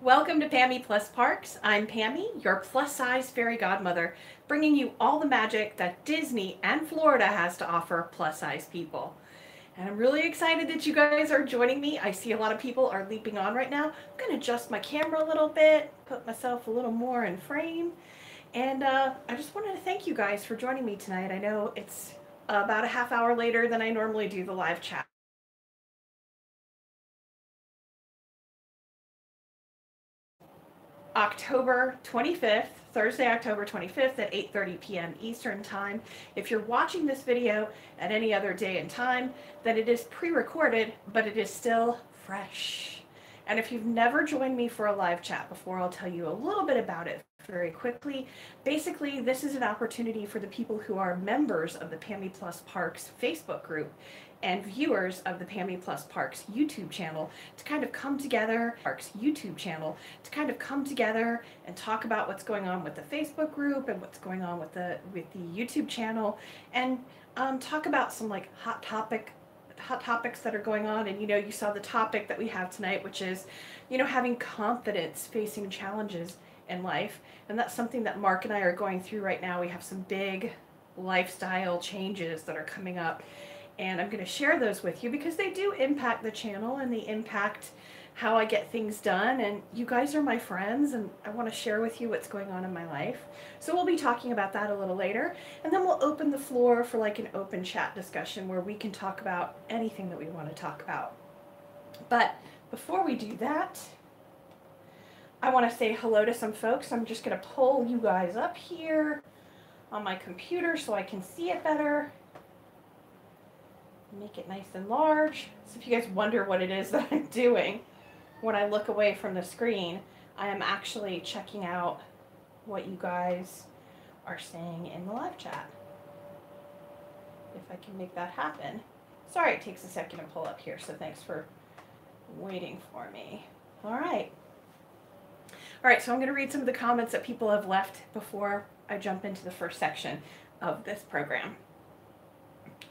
Welcome to Pammie Plus Parks. I'm Pammie, your plus-size fairy godmother, bringing you all the magic that Disney and Florida has to offer plus-size people. And I'm really excited that you guys are joining me. I see a lot of people are leaping on right now. I'm going to adjust my camera a little bit, put myself a little more in frame. And I just wanted to thank you guys for joining me tonight. I know it's about a half hour later than I normally do the live chat. October 25th, Thursday, October 25th at 8:30 p.m. Eastern Time. If you're watching this video at any other day and time, then it is pre-recorded, but it is still fresh. And if you've never joined me for a live chat before, I'll tell you a little bit about it very quickly. Basically, this is an opportunity for the people who are members of the Pammie Plus Parks Facebook group and viewers of the Pammie Plus Parks YouTube channel to kind of come together, and talk about what's going on with the Facebook group and what's going on with the YouTube channel, and talk about some like hot topics that are going on. And you saw the topic that we have tonight, which is having confidence facing challenges in life, and that's something that Mark and I are going through right now. We have some big lifestyle changes that are coming up, and I'm going to share those with you because they do impact the channel and they impact how I get things done. And you guys are my friends, and I want to share with you what's going on in my life. So we'll be talking about that a little later, and then we'll open the floor for like an open chat discussion where we can talk about anything that we want to talk about. But before we do that, I want to say hello to some folks. I'm just going to pull you guys up here on my computer so I can see it better. Make it nice and large. So if you guys wonder what it is that I'm doing when I look away from the screen, I am actually checking out what you guys are saying in the live chat. If I can make that happen. Sorry it takes a second to pull up here, so thanks for waiting for me. All right, so I'm going to read some of the comments that people have left before I jump into the first section of this program.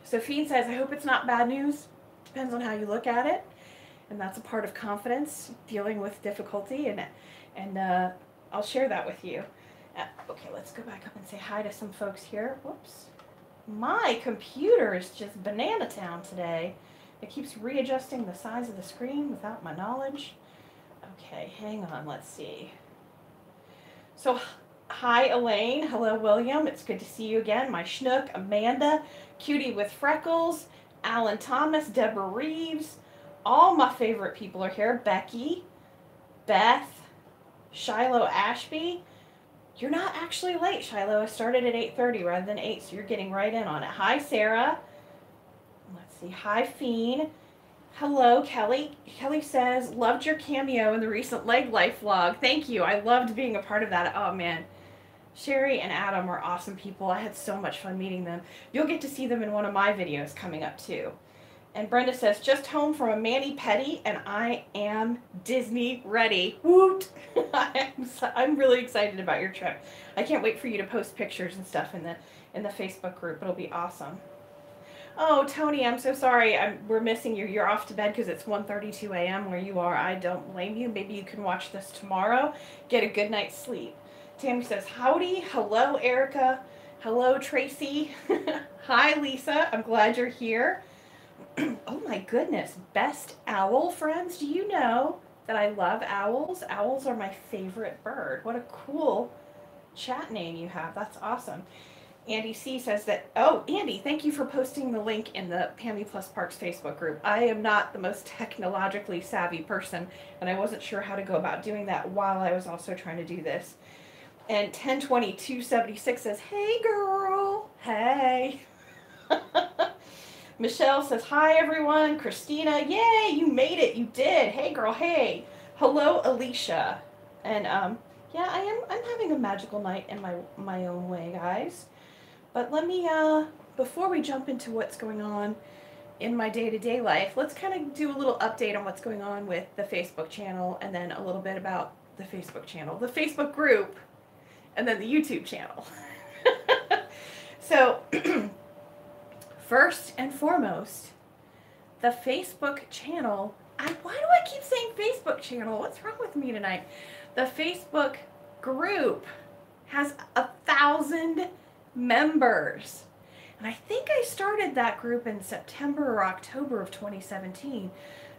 Sophie says, I hope it's not bad news. Depends on how you look at it. And that's a part of confidence, dealing with difficulty. And I'll share that with you. Okay, let's go back up and say hi to some folks here. Whoops. My computer is just banana town today. It keeps readjusting the size of the screen without my knowledge. Okay, hang on. Let's see. So, hi, Elaine. Hello, William. It's good to see you again. My schnook, Amanda, Cutie with Freckles, Alan Thomas, Deborah Reeves. All my favorite people are here. Becky, Beth, Shiloh Ashby. You're not actually late, Shiloh. I started at 8:30 rather than 8, so you're getting right in on it. Hi, Sarah. Let's see. Hi, Fiend. Hello, Kelly. Kelly says, loved your cameo in the recent Leg Life vlog. Thank you. I loved being a part of that. Oh, man. Sherry and Adam are awesome people. I had so much fun meeting them. You'll get to see them in one of my videos coming up, too. And Brenda says, just home from a mani-pedi, and I am Disney ready. Woot! I'm really excited about your trip. I can't wait for you to post pictures and stuff in the Facebook group. It'll be awesome. Oh, Tony, I'm so sorry. We're missing you. You're off to bed because it's 1:32 a.m. where you are. I don't blame you. Maybe you can watch this tomorrow. Get a good night's sleep. Tammy says, howdy. Hello, Erica. Hello, Tracy. Hi, Lisa. I'm glad you're here. Oh, my goodness. Best owl friends. Do you know that I love owls? Owls are my favorite bird. What a cool chat name you have. That's awesome. Andy C says that, oh, Andy, thank you for posting the link in the Pammie Plus Parks Facebook group. I am not the most technologically savvy person, and I wasn't sure how to go about doing that while I was also trying to do this. And 102276 says, hey, girl. Hey. Michelle says, hi, everyone. Christina, yay, you made it. You did. Hey, girl, hey. Hello, Alicia. And, yeah, I'm having a magical night in my own way, guys. But let me, before we jump into what's going on in my day-to-day life, let's kind of do a little update on what's going on with the Facebook channel, and then a little bit about the Facebook channel, the Facebook group, and then the YouTube channel. So, first and foremost, the Facebook channel why do I keep saying Facebook channel? What's wrong with me tonight? The Facebook group has 1,000 members. And I think I started that group in September or October of 2017.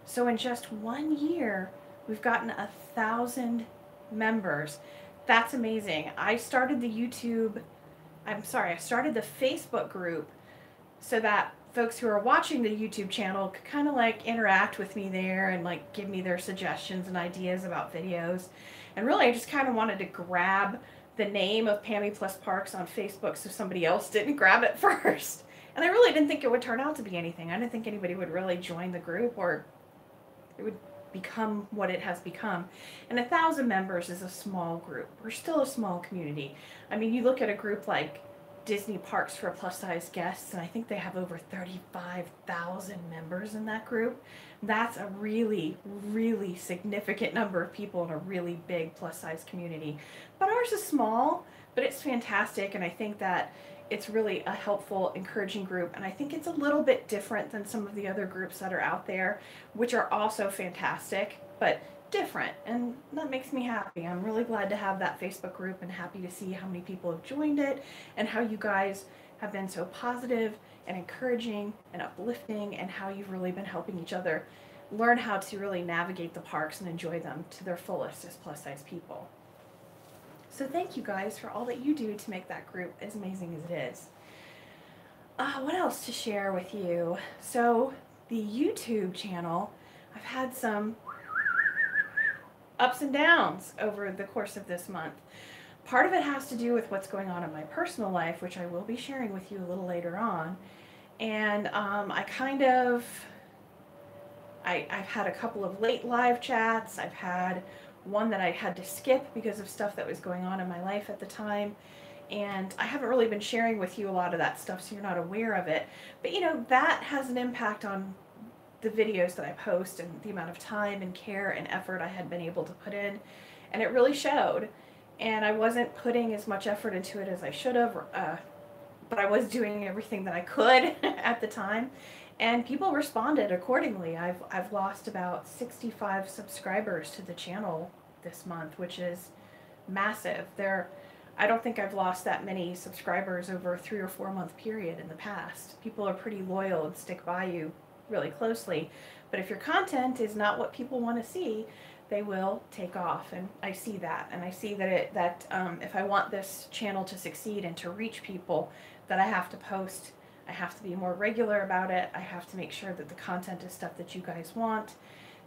So in just 1 year, we've gotten 1,000 members. That's amazing. I started the Facebook group so that folks who are watching the YouTube channel could kind of like interact with me there and like give me their suggestions and ideas about videos. And really, I just kind of wanted to grab the name of Pammie Plus Parks on Facebook so somebody else didn't grab it first. And I really didn't think it would turn out to be anything. I didn't think anybody would really join the group or it would become what it has become. And 1,000 members is a small group. We're still a small community. I mean, you look at a group like Disney Parks for Plus Size Guests, and I think they have over 35,000 members in that group. That's a really, really significant number of people in a really big plus size community. But ours is small, but it's fantastic, and I think that it's really a helpful, encouraging group, and I think it's a little bit different than some of the other groups that are out there, which are also fantastic, but different, and that makes me happy. I'm really glad to have that Facebook group and happy to see how many people have joined it and how you guys have been so positive and encouraging and uplifting and how you've really been helping each other learn how to really navigate the parks and enjoy them to their fullest as plus size people. So thank you guys for all that you do to make that group as amazing as it is. What else to share with you? So the YouTube channel, I've had some ups and downs over the course of this month. Part of it has to do with what's going on in my personal life, which I will be sharing with you a little later on. And I've had a couple of late live chats. I've had one that I had to skip because of stuff that was going on in my life at the time. And I haven't really been sharing with you a lot of that stuff, so you're not aware of it. But you know, that has an impact on the videos that I post and the amount of time and care and effort I had been able to put in, and it really showed. And I wasn't putting as much effort into it as I should have, but I was doing everything that I could at the time, and people responded accordingly. I've lost about 65 subscribers to the channel this month, which is massive. I don't think I've lost that many subscribers over a 3 or 4 month period in the past. People are pretty loyal and stick by you really closely, but if your content is not what people want to see, they will take off, and I see that, and I see that if I want this channel to succeed and to reach people, that I have to post, I have to be more regular about it, I have to make sure that the content is stuff that you guys want.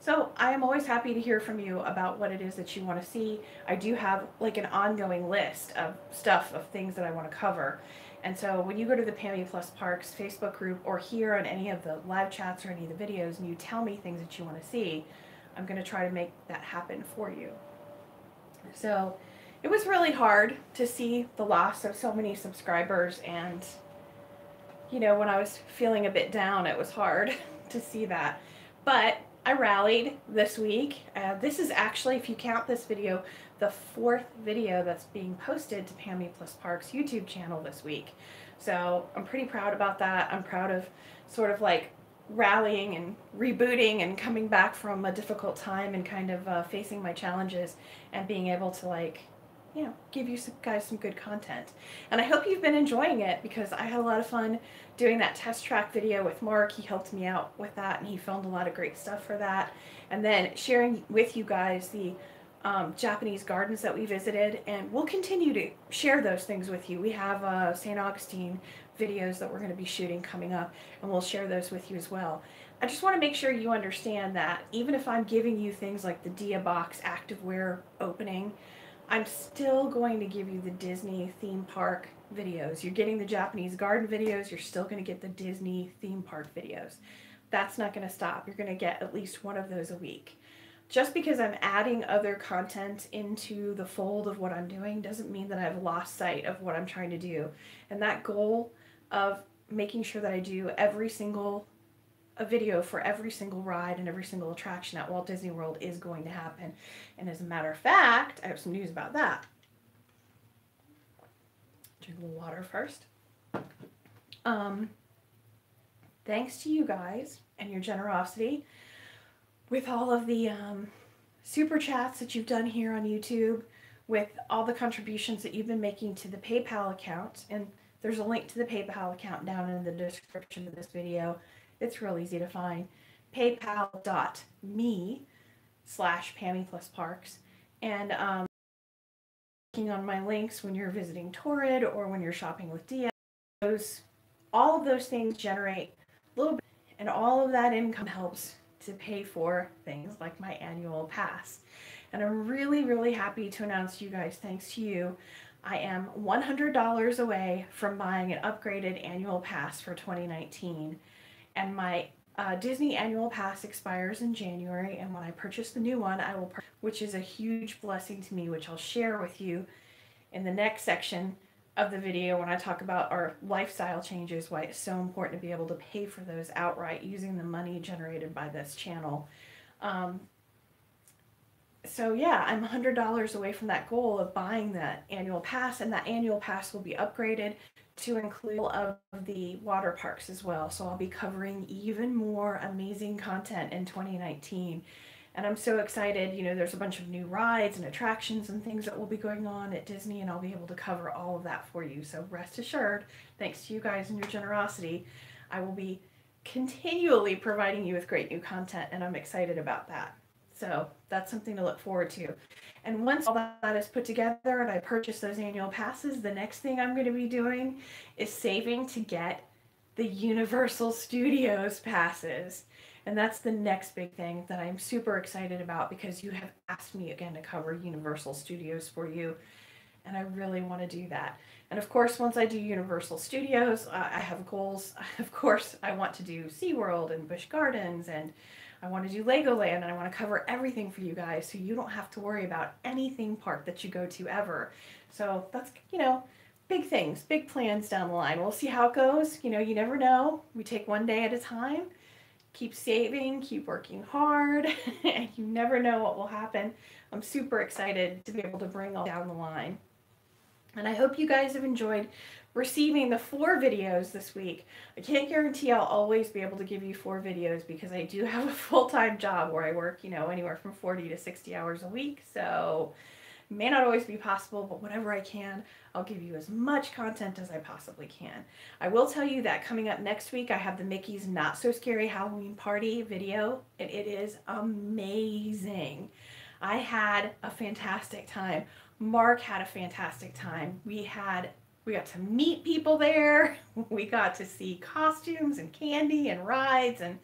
So I am always happy to hear from you about what it is that you want to see. I do have like an ongoing list of stuff, of things that I want to cover. And so when you go to the Pammie Plus Parks Facebook group or here on any of the live chats or any of the videos and you tell me things that you want to see, I'm going to try to make that happen for you. So it was really hard to see the loss of so many subscribers, and you know, when I was feeling a bit down, it was hard to see that. But I rallied this week. This is actually, if you count this video, the 4th video that's being posted to Pammie Plus Parks YouTube channel this week. So I'm pretty proud about that. I'm proud of sort of like rallying and rebooting and coming back from a difficult time and kind of facing my challenges and being able to, like, you know, give you guys some good content. And I hope you've been enjoying it, because I had a lot of fun doing that test track video with Mark. He helped me out with that, and he filmed a lot of great stuff for that. And then sharing with you guys the Japanese gardens that we visited, and we'll continue to share those things with you. We have St. Augustine videos that we're going to be shooting coming up, and we'll share those with you as well. I just want to make sure you understand that even if I'm giving you things like the Dia Box activewear opening, I'm still going to give you the Disney theme park videos. You're getting the Japanese garden videos, you're still going to get the Disney theme park videos. That's not going to stop. You're going to get at least one of those a week. Just because I'm adding other content into the fold of what I'm doing doesn't mean that I've lost sight of what I'm trying to do. And that goal of making sure that I do a video for every single ride and every single attraction at Walt Disney World is going to happen. And as a matter of fact, I have some news about that. Drink a little water first. Thanks to you guys and your generosity, with all of the super chats that you've done here on YouTube, with all the contributions that you've been making to the PayPal account. And there's a link to the PayPal account down in the description of this video. It's real easy to find. paypal.me/pammieplusparks. And clicking on my links when you're visiting Torrid or when you're shopping with Dia, all of those things generate a little bit, and all of that income helps to pay for things like my annual pass. And I'm really, really happy to announce to you guys, thanks to you, I am $100 away from buying an upgraded annual pass for 2019. And my Disney annual pass expires in January, and when I purchase the new one, I will, which is a huge blessing to me, which I'll share with you in the next section of the video when I talk about our lifestyle changes, why it's so important to be able to pay for those outright using the money generated by this channel. So yeah, I'm $100 away from that goal of buying that annual pass, and that annual pass will be upgraded to include all of the water parks as well. So I'll be covering even more amazing content in 2019. And I'm so excited. You know, there's a bunch of new rides and attractions and things that will be going on at Disney, and I'll be able to cover all of that for you. So rest assured, thanks to you guys and your generosity, I will be continually providing you with great new content, and I'm excited about that. So that's something to look forward to. And once all that is put together and I purchase those annual passes, the next thing I'm going to be doing is saving to get the Universal Studios passes. And that's the next big thing that I'm super excited about, because you have asked me again to cover Universal Studios for you, and I really want to do that. And of course, once I do Universal Studios, I have goals. Of course, I want to do SeaWorld and Busch Gardens, and I want to do Legoland, and I want to cover everything for you guys so you don't have to worry about any theme park that you go to ever. So that's, you know, big things, big plans down the line. We'll see how it goes. You know, you never know. We take one day at a time. Keep saving, keep working hard, and you never know what will happen. I'm super excited to be able to bring all down the line. And I hope you guys have enjoyed receiving the 4 videos this week. I can't guarantee I'll always be able to give you 4 videos, because I do have a full-time job where I work, you know, anywhere from 40 to 60 hours a week. So it may not always be possible, but whenever I can, I'll give you as much content as I possibly can. I will tell you that coming up next week, I have the Mickey's Not So Scary Halloween Party video, and it is amazing. I had a fantastic time. Mark had a fantastic time. We got to meet people there. We got to see costumes and candy and rides, and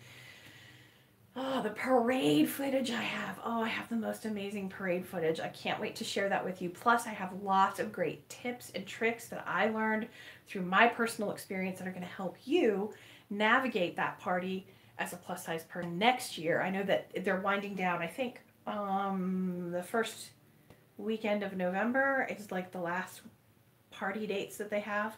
oh, the parade footage I have. Oh, I have the most amazing parade footage. I can't wait to share that with you. Plus, I have lots of great tips and tricks that I learned through my personal experience that are going to help you navigate that party as a plus size person next year. I know that they're winding down. I think the first weekend of November is like the last party dates that they have.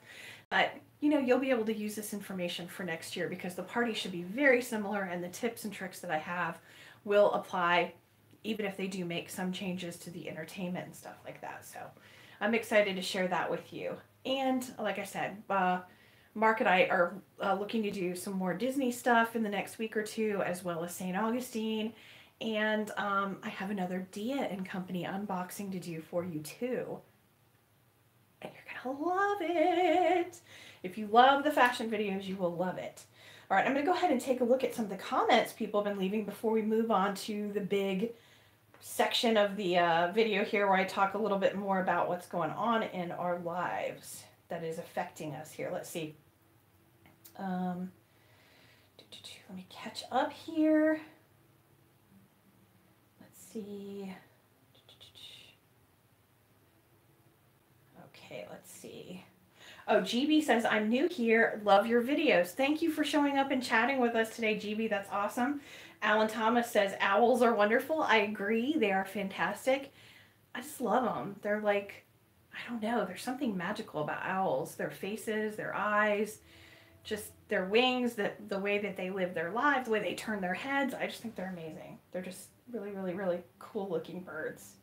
But you know, you'll be able to use this information for next year, because the party should be very similar, and the tips and tricks that I have will apply even if they do make some changes to the entertainment and stuff like that. So I'm excited to share that with you. And like I said, Mark and I are looking to do some more Disney stuff in the next week or two, as well as St. Augustine. And I have another Dia and Company unboxing to do for you too. And you're gonna love it. If you love the fashion videos, you will love it. All right, I'm gonna go ahead and take a look at some of the comments people have been leaving before we move on to the big section of the video here, where I talk a little bit more about what's going on in our lives that is affecting us here. Let's see. Let me catch up here. Let's see. Okay, let's see. Oh, GB says, I'm new here. Love your videos. Thank you for showing up and chatting with us today, GB. That's awesome. Alan Thomas says, owls are wonderful. I agree. They are fantastic. I just love them. They're like, I don't know. There's something magical about owls. Their faces, their eyes, just their wings, the way that they live their lives, the way they turn their heads. I just think they're amazing. They're just really, really, really cool looking birds.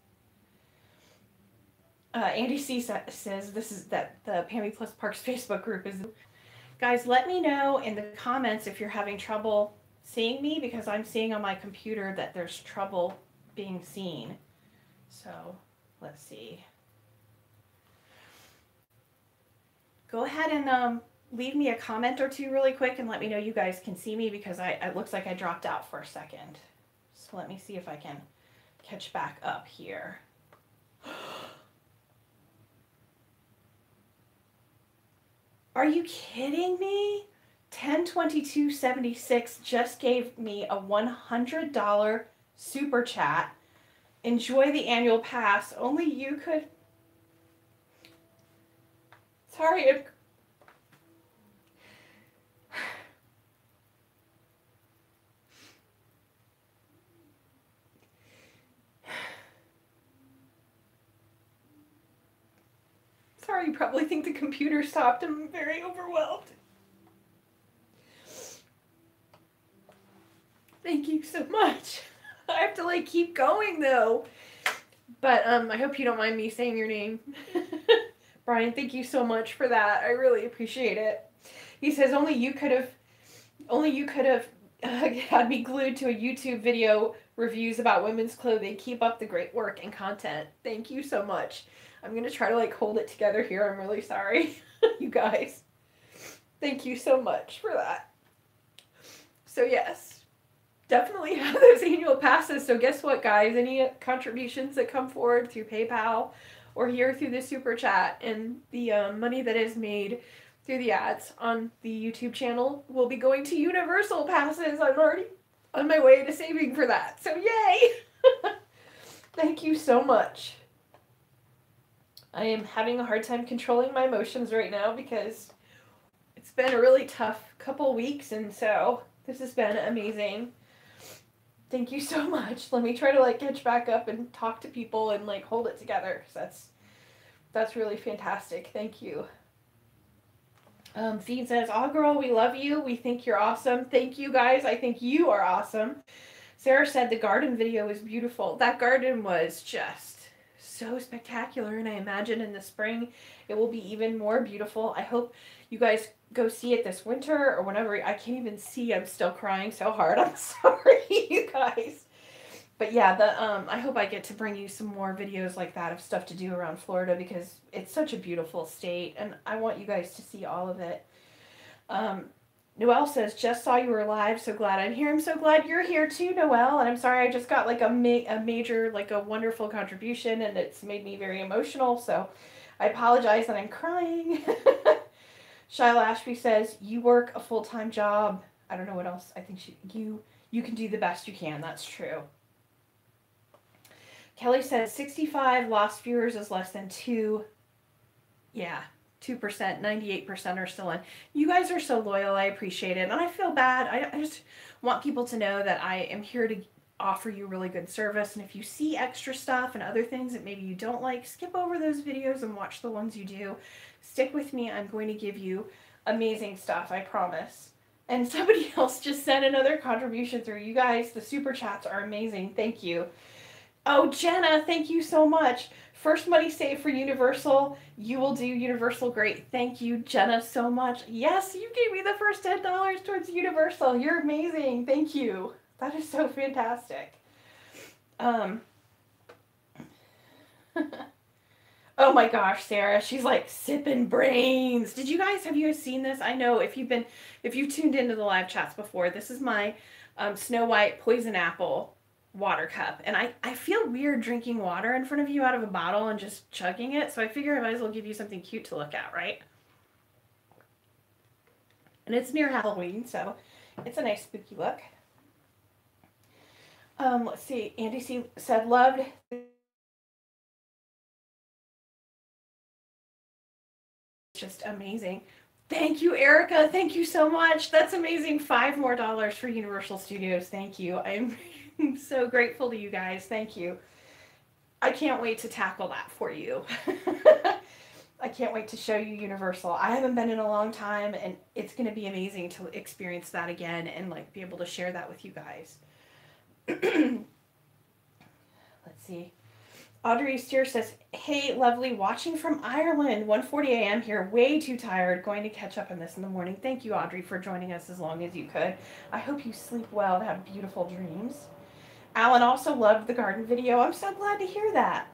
Andy C says this is that the Pammie Plus Parks Facebook group is. Guys, let me know in the comments if you're having trouble seeing me, because I'm seeing on my computer that there's trouble being seen. So let's see. Go ahead and leave me a comment or two really quick and let me know you guys can see me, because it looks like I dropped out for a second. So let me see if I can catch back up here. Are you kidding me? 102276 just gave me a $100 super chat. Enjoy the annual pass. Only you could. Sorry. Sorry, you probably think the computer stopped. I'm very overwhelmed. Thank you so much. I have to like keep going though. But I hope you don't mind me saying your name. Brian, thank you so much for that. I really appreciate it. He says only you could have had me glued to a YouTube video reviews about women's clothing. Keep up the great work and content. Thank you so much. I'm going to try to like hold it together here. I'm really sorry, you guys. Thank you so much for that. So yes, definitely have those annual passes. So guess what, guys? Any contributions that come forward through PayPal or here through the super chat, and the money that is made through the ads on the YouTube channel will be going to Universal passes. I'm already on my way to saving for that. So yay! Thank you so much. I am having a hard time controlling my emotions right now because it's been a really tough couple weeks, and so this has been amazing. Thank you so much. Let me try to like catch back up and talk to people and like hold it together, because that's really fantastic. Thank you. Feed says, "Aw girl, we love you. We think you're awesome." Thank you guys. I think you are awesome. Sarah said the garden video was beautiful. That garden was just so spectacular, and I imagine in the spring it will be even more beautiful. I hope you guys go see it this winter or whenever. I can't even see. I'm still crying so hard. I'm sorry, you guys. But yeah, I hope I get to bring you some more videos like that of stuff to do around Florida, because it's such a beautiful state, and I want you guys to see all of it. Noelle says, "Just saw you were live. So glad I'm here." I'm so glad you're here too, Noelle. And I'm sorry I just got like a major, like a wonderful contribution, and it's made me very emotional. So I apologize that I'm crying. Shiloh Ashby says, "You work a full-time job." I don't know what else. I think you can do the best you can. That's true. Kelly says 65 lost viewers is less than 2. Yeah, 2%, 98% are still in. You guys are so loyal. I appreciate it. And I feel bad. I just want people to know that I am here to offer you really good service. And if you see extra stuff and other things that maybe you don't like, skip over those videos and watch the ones you do. Stick with me. I'm going to give you amazing stuff. I promise. And somebody else just sent another contribution through. You guys, the super chats are amazing. Thank you. Oh, Jenna, thank you so much. First money saved for Universal. You will do Universal great. Thank you, Jenna, so much. Yes, you gave me the first $10 towards Universal. You're amazing. Thank you. That is so fantastic. Oh my gosh, Sarah, she's like sipping brains. Have you guys seen this? I know if you've tuned into the live chats before, this is my Snow White Poison Apple water cup, and I feel weird drinking water in front of you out of a bottle and just chugging it, so I figure I might as well give you something cute to look at, right? And it's near Halloween, so it's a nice spooky look. Let's see. Andy C said, "Loved." Just amazing. Thank you, Erica. Thank you so much. That's amazing. $5 more for Universal Studios. Thank you. I'm so grateful to you guys. Thank you. I can't wait to tackle that for you. I can't wait to show you Universal. I haven't been in a long time, and it's going to be amazing to experience that again and like be able to share that with you guys. Let's see. Audrey Steer says, hey, lovely, watching from Ireland, 1:40 a.m. here, way too tired, going to catch up on this in the morning. Thank you, Audrey, for joining us as long as you could. I hope you sleep well and have beautiful dreams. Alan also loved the garden video. I'm so glad to hear that.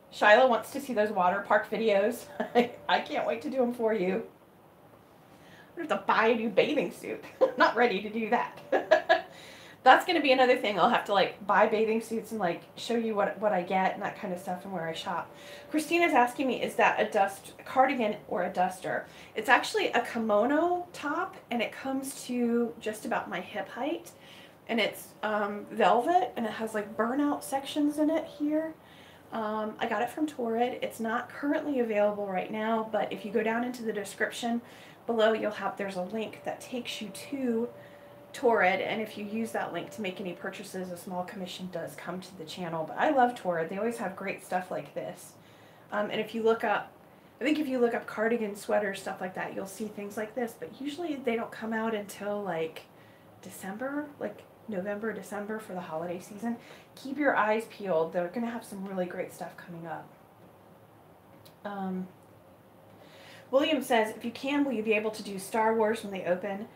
Shiloh wants to see those water park videos. I can't wait to do them for you. I have to buy a new bathing suit. Not ready to do that. That's going to be another thing. I'll have to like buy bathing suits and like show you what I get and that kind of stuff and where I shop. Christina's asking me, is that a cardigan or a duster? It's actually a kimono top, and it comes to just about my hip height, and it's velvet, and it has like burnout sections in it here. I got it from Torrid. It's not currently available right now, but if you go down into the description below, there's a link that takes you to Torrid, and if you use that link to make any purchases, a small commission does come to the channel. But I love Torrid. They always have great stuff like this. And if you look up, I think if you look up cardigan, sweaters, stuff like that, you'll see things like this. But usually they don't come out until like December, like November, December for the holiday season. Keep your eyes peeled. They're going to have some really great stuff coming up. William says, if you can, will you be able to do Star Wars when they open?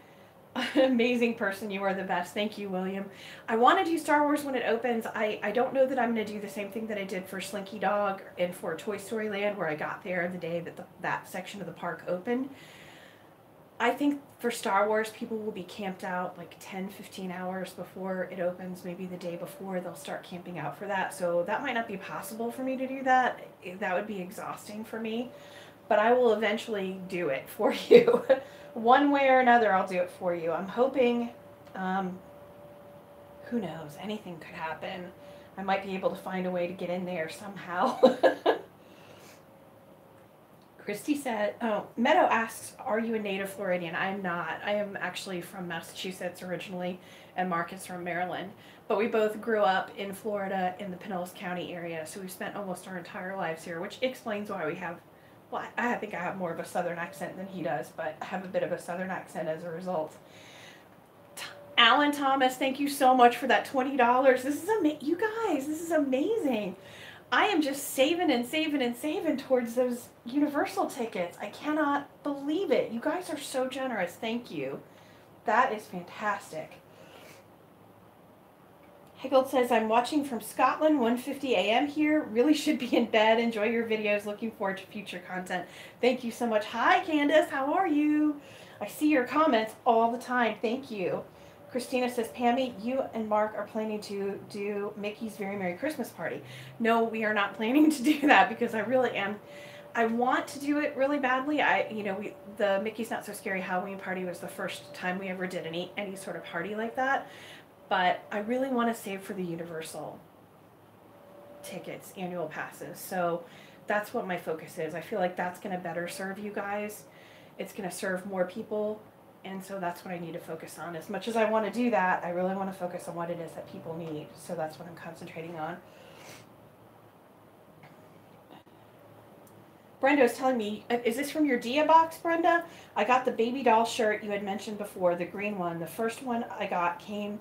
Amazing person, you are the best. Thank you, William. I want to do Star Wars when it opens. I don't know that I'm going to do the same thing that I did for Slinky Dog and for Toy Story Land, where I got there the day that that section of the park opened. I think for Star Wars, people will be camped out like 10-15 hours before it opens. Maybe the day before they'll start camping out for that. So that might not be possible for me to do that. That would be exhausting for me. But I will eventually do it for you. One way or another, I'll do it for you. I'm hoping, who knows, anything could happen. I might be able to find a way to get in there somehow. Christy said, oh, Meadow asks, are you a native Floridian? I am not. I am actually from Massachusetts originally, and Mark is from Maryland. But we both grew up in Florida in the Pinellas County area, so we spent almost our entire lives here, which explains why we have, well, I think I have more of a southern accent than he does, but I have a bit of a southern accent as a result. Alan Thomas, thank you so much for that $20. This is you guys, this is amazing. I am just saving and saving and saving towards those Universal tickets. I cannot believe it. You guys are so generous. Thank you. That is fantastic. Higgold says, I'm watching from Scotland, 1:50 a.m. here. Really should be in bed. Enjoy your videos. Looking forward to future content. Thank you so much. Hi, Candace. How are you? I see your comments all the time. Thank you. Christina says, Pammie, you and Mark are planning to do Mickey's Very Merry Christmas Party. No, we are not planning to do that because I really am. I want to do it really badly. The Mickey's Not So Scary Halloween Party was the first time we ever did any sort of party like that. But I really want to save for the Universal tickets, annual passes. So that's what my focus is. I feel like that's going to better serve you guys. It's going to serve more people. And so that's what I need to focus on. As much as I want to do that, I really want to focus on what it is that people need. So that's what I'm concentrating on. Brenda was telling me, is this from your Dia box, Brenda? I got the baby doll shirt you had mentioned before, the green one. The first one I got came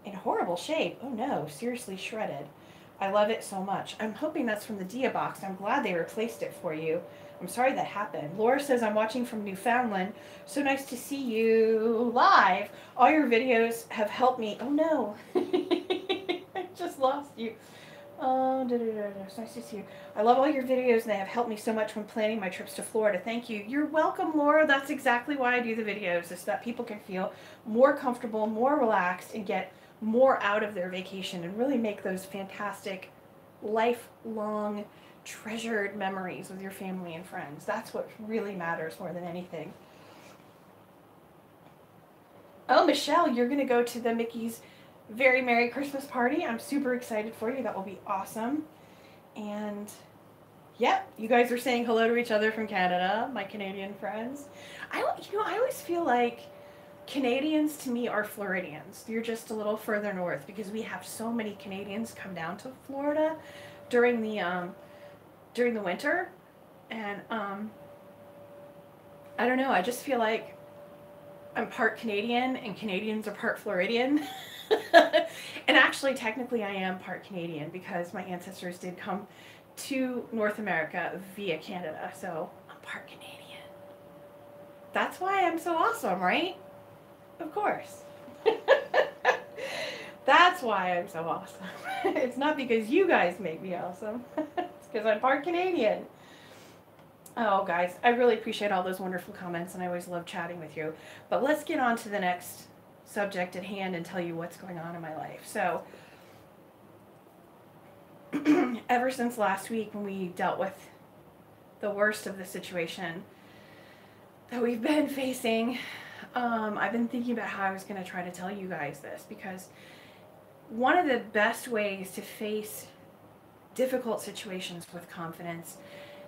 in horrible shape. Oh no, seriously shredded. I love it so much. I'm hoping that's from the Dia box. I'm glad they replaced it for you. I'm sorry that happened. Laura says, I'm watching from Newfoundland. So nice to see you live. All your videos have helped me. Oh no. I just lost you. It's nice to see you. I love all your videos, and they have helped me so much when planning my trips to Florida. Thank you. You're welcome, Laura. That's exactly why I do the videos, is so that people can feel more comfortable, more relaxed, and get more out of their vacation and really make those fantastic, lifelong, treasured memories with your family and friends. That's what really matters more than anything. Oh, Michelle, you're going to go to the Mickey's Very Merry Christmas Party. I'm super excited for you. That will be awesome. And yeah, you guys are saying hello to each other from Canada, my Canadian friends. I always feel like Canadians to me are Floridians. You're just a little further north because we have so many Canadians come down to Florida during the winter, and I don't know. I just feel like I'm part Canadian, and Canadians are part Floridian. And actually, technically, I am part Canadian because my ancestors did come to North America via Canada, so I'm part Canadian. That's why I'm so awesome, right? Of course. That's why I'm so awesome. It's not because you guys make me awesome. It's because I'm part Canadian. Oh, guys, I really appreciate all those wonderful comments, and I always love chatting with you. But let's get on to the next subject at hand and tell you what's going on in my life. So, ever since last week when we dealt with the worst of the situation that we've been facing, I've been thinking about how I was going to try to tell you guys this, because one of the best ways to face difficult situations with confidence,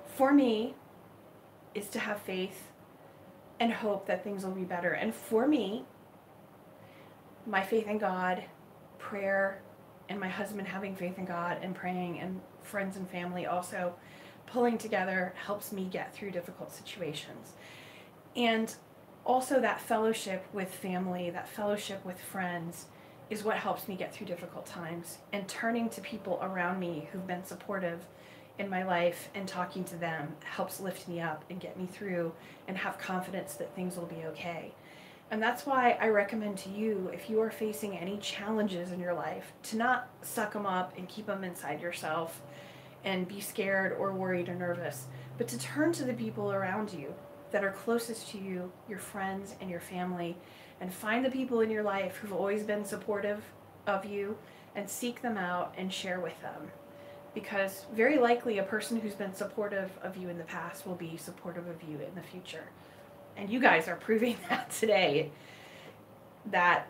for me, is to have faith and hope that things will be better. And for me, my faith in God, prayer, and my husband having faith in God and praying, and friends and family also pulling together helps me get through difficult situations. And also that fellowship with family, that fellowship with friends is what helps me get through difficult times. And turning to people around me who've been supportive in my life and talking to them helps lift me up and get me through and have confidence that things will be okay. And that's why I recommend to you, if you are facing any challenges in your life, to not suck them up and keep them inside yourself and be scared or worried or nervous, but to turn to the people around you that are closest to you, your friends and your family, and find the people in your life who've always been supportive of you and seek them out and share with them. Because very likely a person who's been supportive of you in the past will be supportive of you in the future. And you guys are proving that today, that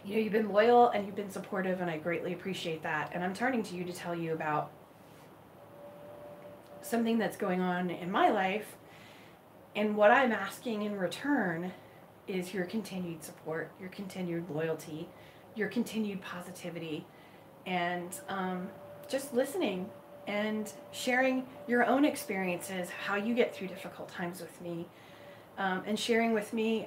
you've been loyal and you've been supportive, and I greatly appreciate that. And I'm turning to you to tell you about something that's going on in my life, and what I'm asking in return is your continued support, your continued loyalty, your continued positivity, and just listening and sharing your own experiences, how you get through difficult times with me, and sharing with me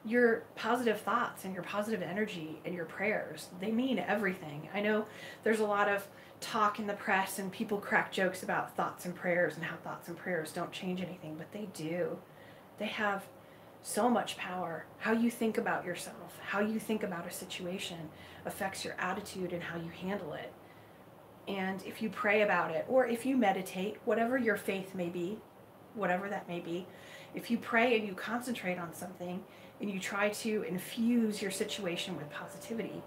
your positive thoughts and your positive energy and your prayers. They mean everything. I know there's a lot of talk in the press and people crack jokes about thoughts and prayers and how thoughts and prayers don't change anything, but they do. They have so much power. How you think about yourself, how you think about a situation affects your attitude and how you handle it. And if you pray about it, or if you meditate, whatever your faith may be, whatever that may be, if you pray and you concentrate on something and you try to infuse your situation with positivity,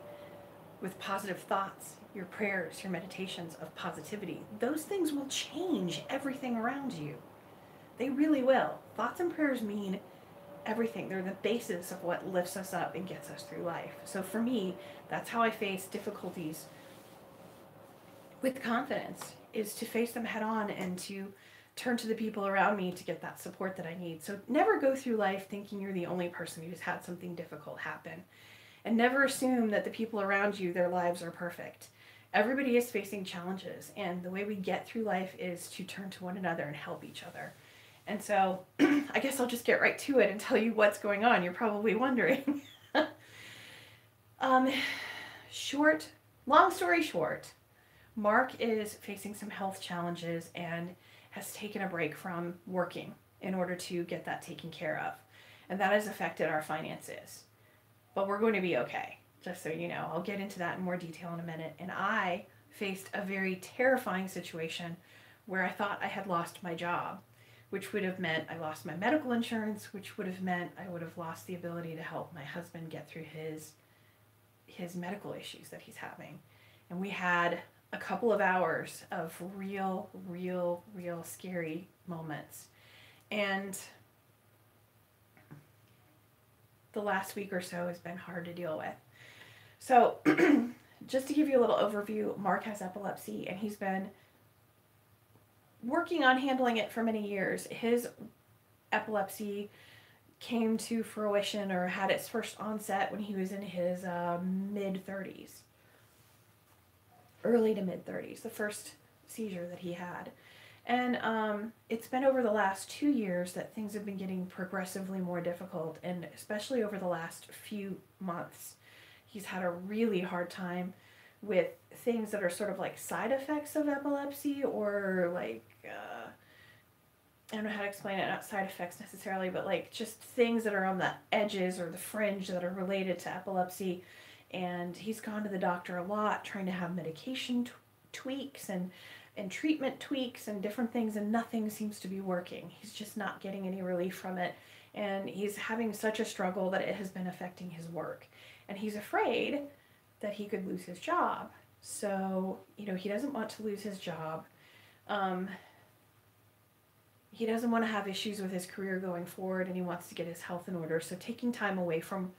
with positive thoughts, your prayers, your meditations of positivity, those things will change everything around you. They really will. Thoughts and prayers mean everything. They're the basis of what lifts us up and gets us through life. So for me, that's how I face difficulties with confidence, is to face them head on and to turn to the people around me to get that support that I need. So never go through life thinking you're the only person who's had something difficult happen. And never assume that the people around you, their lives are perfect. Everybody is facing challenges, and the way we get through life is to turn to one another and help each other. And so I guess I'll just get right to it and tell you what's going on. You're probably wondering. Long story short, Mark is facing some health challenges and has taken a break from working in order to get that taken care of. And that has affected our finances. But we're going to be okay, just so you know. I'll get into that in more detail in a minute. And I faced a very terrifying situation where I thought I had lost my job, which would have meant I lost my medical insurance, which would have meant I would have lost the ability to help my husband get through his medical issues that he's having. And we had a couple of hours of real scary moments. And the last week or so has been hard to deal with. So just to give you a little overview, Mark has epilepsy, and he's been working on handling it for many years. His epilepsy came to fruition, or had its first onset, when he was in his mid-30s. Early to mid-30s, the first seizure that he had. And it's been over the last 2 years that things have been getting progressively more difficult, and especially over the last few months. He's had a really hard time with things that are sort of like side effects of epilepsy, or like, I don't know how to explain it, not side effects necessarily, but like just things that are on the edges or the fringe that are related to epilepsy. And he's gone to the doctor a lot trying to have medication tweaks and treatment tweaks and different things, and nothing seems to be working. He's just not getting any relief from it. And he's having such a struggle that it has been affecting his work. And he's afraid that he could lose his job. So, he doesn't want to lose his job. He doesn't want to have issues with his career going forward, and he wants to get his health in order. So taking time away from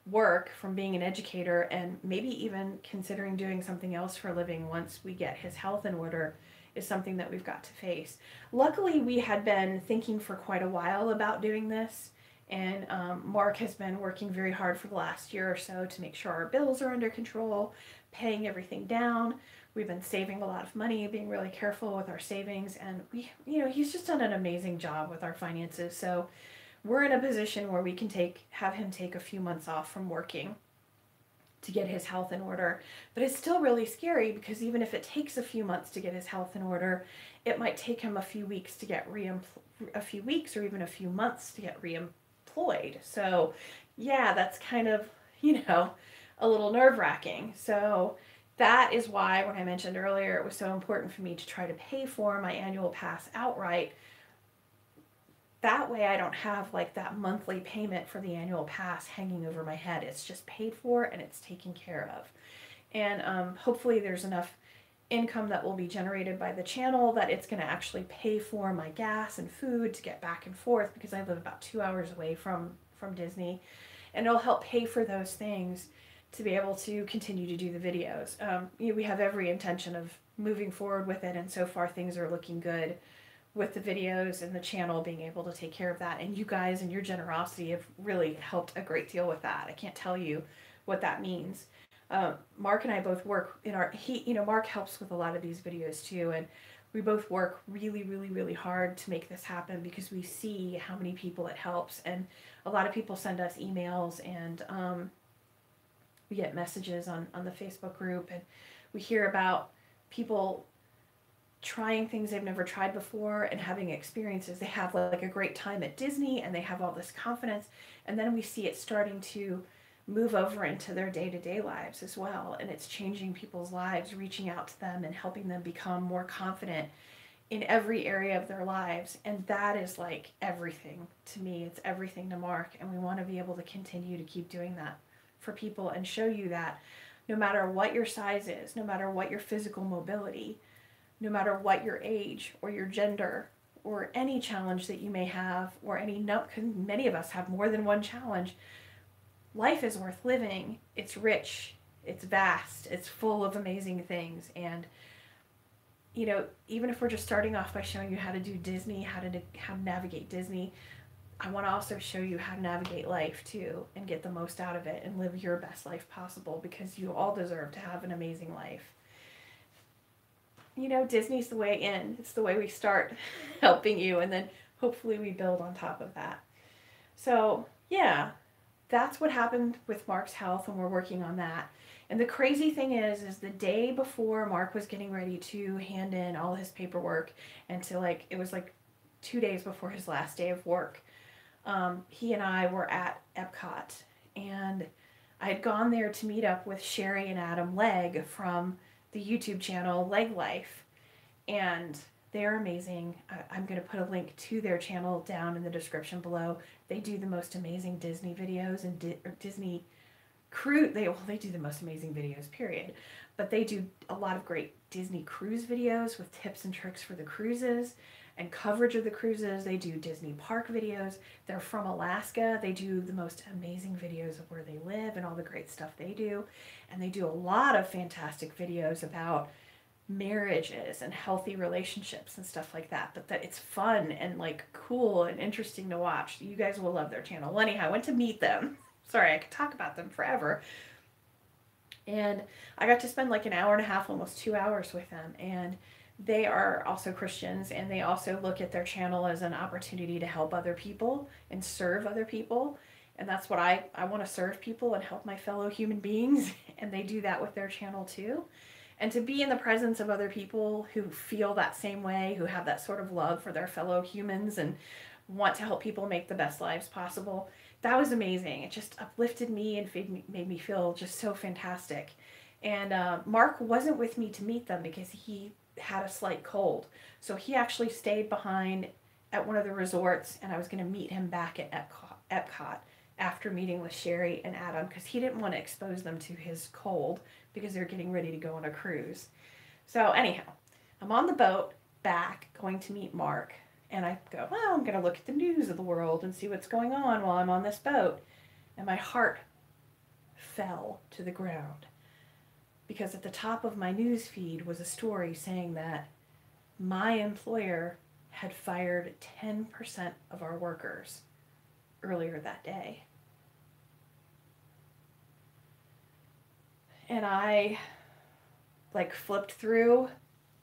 work, from being an educator, and maybe even considering doing something else for a living once we get his health in order, is something that we've got to face. Luckily, we had been thinking for quite a while about doing this, and Mark has been working very hard for the last year or so to make sure our bills are under control, paying everything down. We've been saving a lot of money, being really careful with our savings, and he's just done an amazing job with our finances. So we're in a position where we can have him take a few months off from working to get his health in order. But it's still really scary, because even if it takes a few months to get his health in order, it might take him a few weeks to get a few weeks or even a few months to get reemployed. So yeah, that's kind of, a little nerve-wracking. So that is why, when I mentioned earlier, it was so important for me to try to pay for my annual pass outright. That way I don't have like that monthly payment for the annual pass hanging over my head. It's just paid for and it's taken care of. And hopefully there's enough income that will be generated by the channel that it's going to actually pay for my gas and food to get back and forth, because I live about 2 hours away from Disney. And it'll help pay for those things to be able to continue to do the videos. We have every intention of moving forward with it, and so far things are looking good with the videos and the channel being able to take care of that. And you guys and your generosity have really helped a great deal with that. I can't tell you what that means. Mark and I both work in Mark helps with a lot of these videos too, and we both work really, really, really hard to make this happen, because we see how many people it helps. And a lot of people send us emails, and we get messages on the Facebook group, and we hear about people trying things they've never tried before and having experiences. They have like a great time at Disney, and they have all this confidence, and then we see it starting to move over into their day-to-day lives as well, and it's changing people's lives, reaching out to them and helping them become more confident in every area of their lives. And that is like everything to me. It's everything to Mark, and we want to be able to continue to keep doing that for people and show you that no matter what your size is, no matter what your physical mobility, no matter what your age or your gender or any challenge that you may have, or many of us have more than one challenge, life is worth living. It's rich, it's vast, it's full of amazing things. And even if we're just starting off by showing you how to do Disney, how to navigate Disney, I want to also show you how to navigate life too, and get the most out of it and live your best life possible, because you all deserve to have an amazing life. Disney's the way in. It's the way we start helping you, and then hopefully we build on top of that. So yeah, that's what happened with Mark's health, and we're working on that. And the crazy thing is the day before Mark was getting ready to hand in all his paperwork, and it was 2 days before his last day of work, he and I were at Epcot, and I had gone there to meet up with Sherry and Adam Legg from the YouTube channel Leg Life, and they're amazing. I'm going to put a link to their channel down in the description below. They do the most amazing Disney videos and Disney cruise. They do the most amazing videos, period. But they do a lot of great Disney cruise videos with tips and tricks for the cruises and coverage of the cruises. They do Disney park videos. They're from Alaska. They do the most amazing videos of where they live and all the great stuff they do. And they do a lot of fantastic videos about marriages and healthy relationships and stuff like that. But that it's fun and cool and interesting to watch. You guys will love their channel. Well, anyhow, I went to meet them. Sorry, I could talk about them forever. And I got to spend an hour and a half, almost 2 hours with them. And they are also Christians, and they also look at their channel as an opportunity to help other people and serve other people. And that's what I want to serve people and help my fellow human beings. And they do that with their channel too. And to be in the presence of other people who feel that same way, who have that sort of love for their fellow humans and want to help people make the best lives possible, that was amazing. It just uplifted me and made me feel just so fantastic. And Mark wasn't with me to meet them because he had a slight cold. So he actually stayed behind at one of the resorts, and I was going to meet him back at Epcot after meeting with Sherry and Adam because he didn't want to expose them to his cold because they're getting ready to go on a cruise. So anyhow, I'm on the boat back going to meet Mark, and I go, well, I'm going to look at the news of the world and see what's going on while I'm on this boat. And my heart fell to the ground because at the top of my news feed was a story saying that my employer had fired 10% of our workers earlier that day. And I flipped through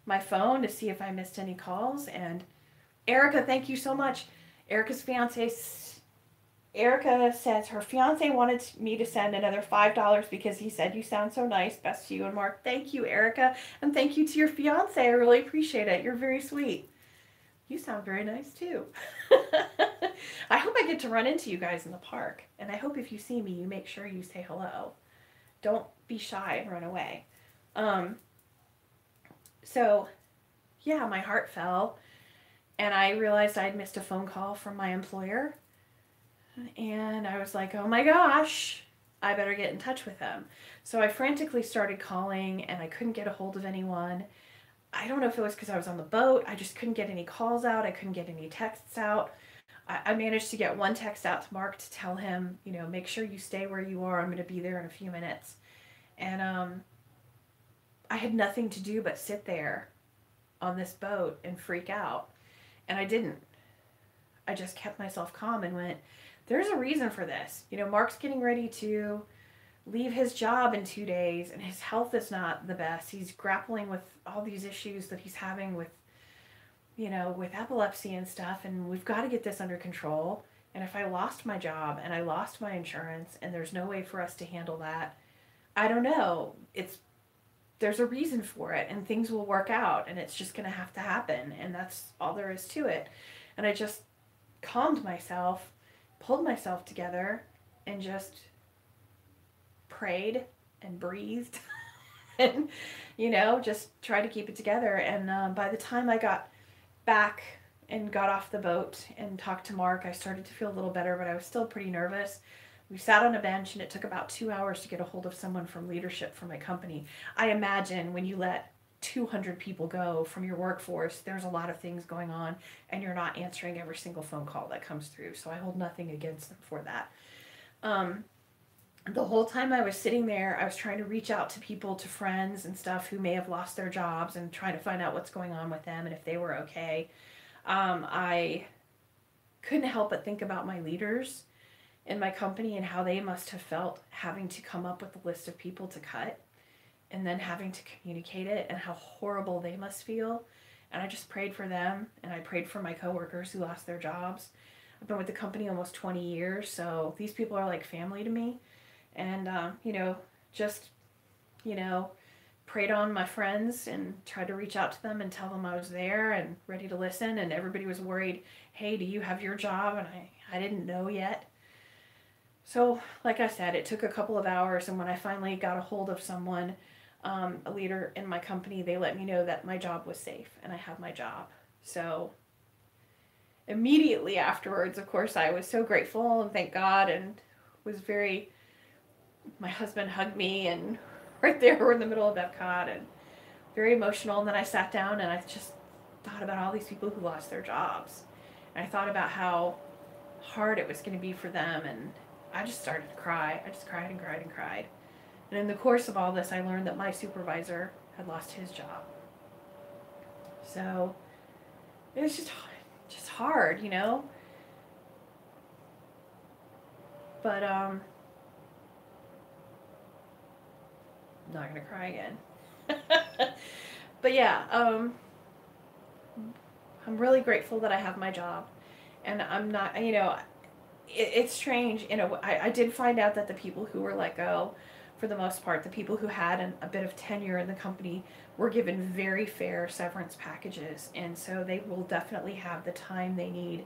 my phone to see if I missed any calls. And Erica, thank you so much. Erica says her fiance wanted me to send another $5 because he said you sound so nice. Best to you and Mark. Thank you, Erica. And thank you to your fiance. I really appreciate it. You're very sweet. You sound very nice too. I hope I get to run into you guys in the park. And I hope if you see me, you make sure you say hello. Don't be shy and run away. So, yeah, my heart fell. And I realized I'd missed a phone call from my employer. And I was like, oh my gosh, I better get in touch with them. So I frantically started calling, and I couldn't get a hold of anyone. I don't know if it was because I was on the boat. I just couldn't get any calls out. I couldn't get any texts out. I managed to get one text out to Mark to tell him, make sure you stay where you are. I'm going to be there in a few minutes. And I had nothing to do but sit there on this boat and freak out. And I didn't. I just kept myself calm and went, there's a reason for this. Mark's getting ready to leave his job in 2 days, and his health is not the best. He's grappling with all these issues that he's having with epilepsy and stuff, and we've got to get this under control. And if I lost my job and I lost my insurance and there's no way for us to handle that, I don't know. There's a reason for it, and things will work out, and it's just going to have to happen, and that's all there is to it. And I just calmed myself, pulled myself together, and just prayed and breathed and, just tried to keep it together. And by the time I got back and got off the boat and talked to Mark, I started to feel a little better, but I was still pretty nervous. We sat on a bench, and it took about 2 hours to get a hold of someone from leadership for my company. I imagine when you let 200 people go from your workforce, there's a lot of things going on, and you're not answering every single phone call that comes through. So I hold nothing against them for that. The whole time I was sitting there, I was trying to reach out to people, to friends and stuff who may have lost their jobs, and trying to find out what's going on with them and if they were okay. I couldn't help but think about my leaders in my company and how they must have felt having to come up with a list of people to cut and then having to communicate it, and how horrible they must feel. And I just prayed for them, and I prayed for my coworkers who lost their jobs. I've been with the company almost 20 years, so these people are like family to me. And, prayed on my friends and tried to reach out to them and tell them I was there and ready to listen. And everybody was worried, hey, do you have your job? And I didn't know yet. So, like I said, it took a couple of hours, and when I finally got a hold of someone, a leader in my company, they let me know that my job was safe and I had my job. So immediately afterwards, of course, I was so grateful and thank God, and my husband hugged me, and right there we're in the middle of Epcot, and very emotional. And then I sat down and I just thought about all these people who lost their jobs. And I thought about how hard it was going to be for them, and I just started to cry. I just cried and cried and cried. And in the course of all this, I learned that my supervisor had lost his job. So it was just hard, But I'm not gonna cry again. But yeah, I'm really grateful that I have my job. And I'm not, you know, it's strange. You know, I did find out that the people who were let go, for the most part, the people who had a bit of tenure in the company were given very fair severance packages. And so they will definitely have the time they need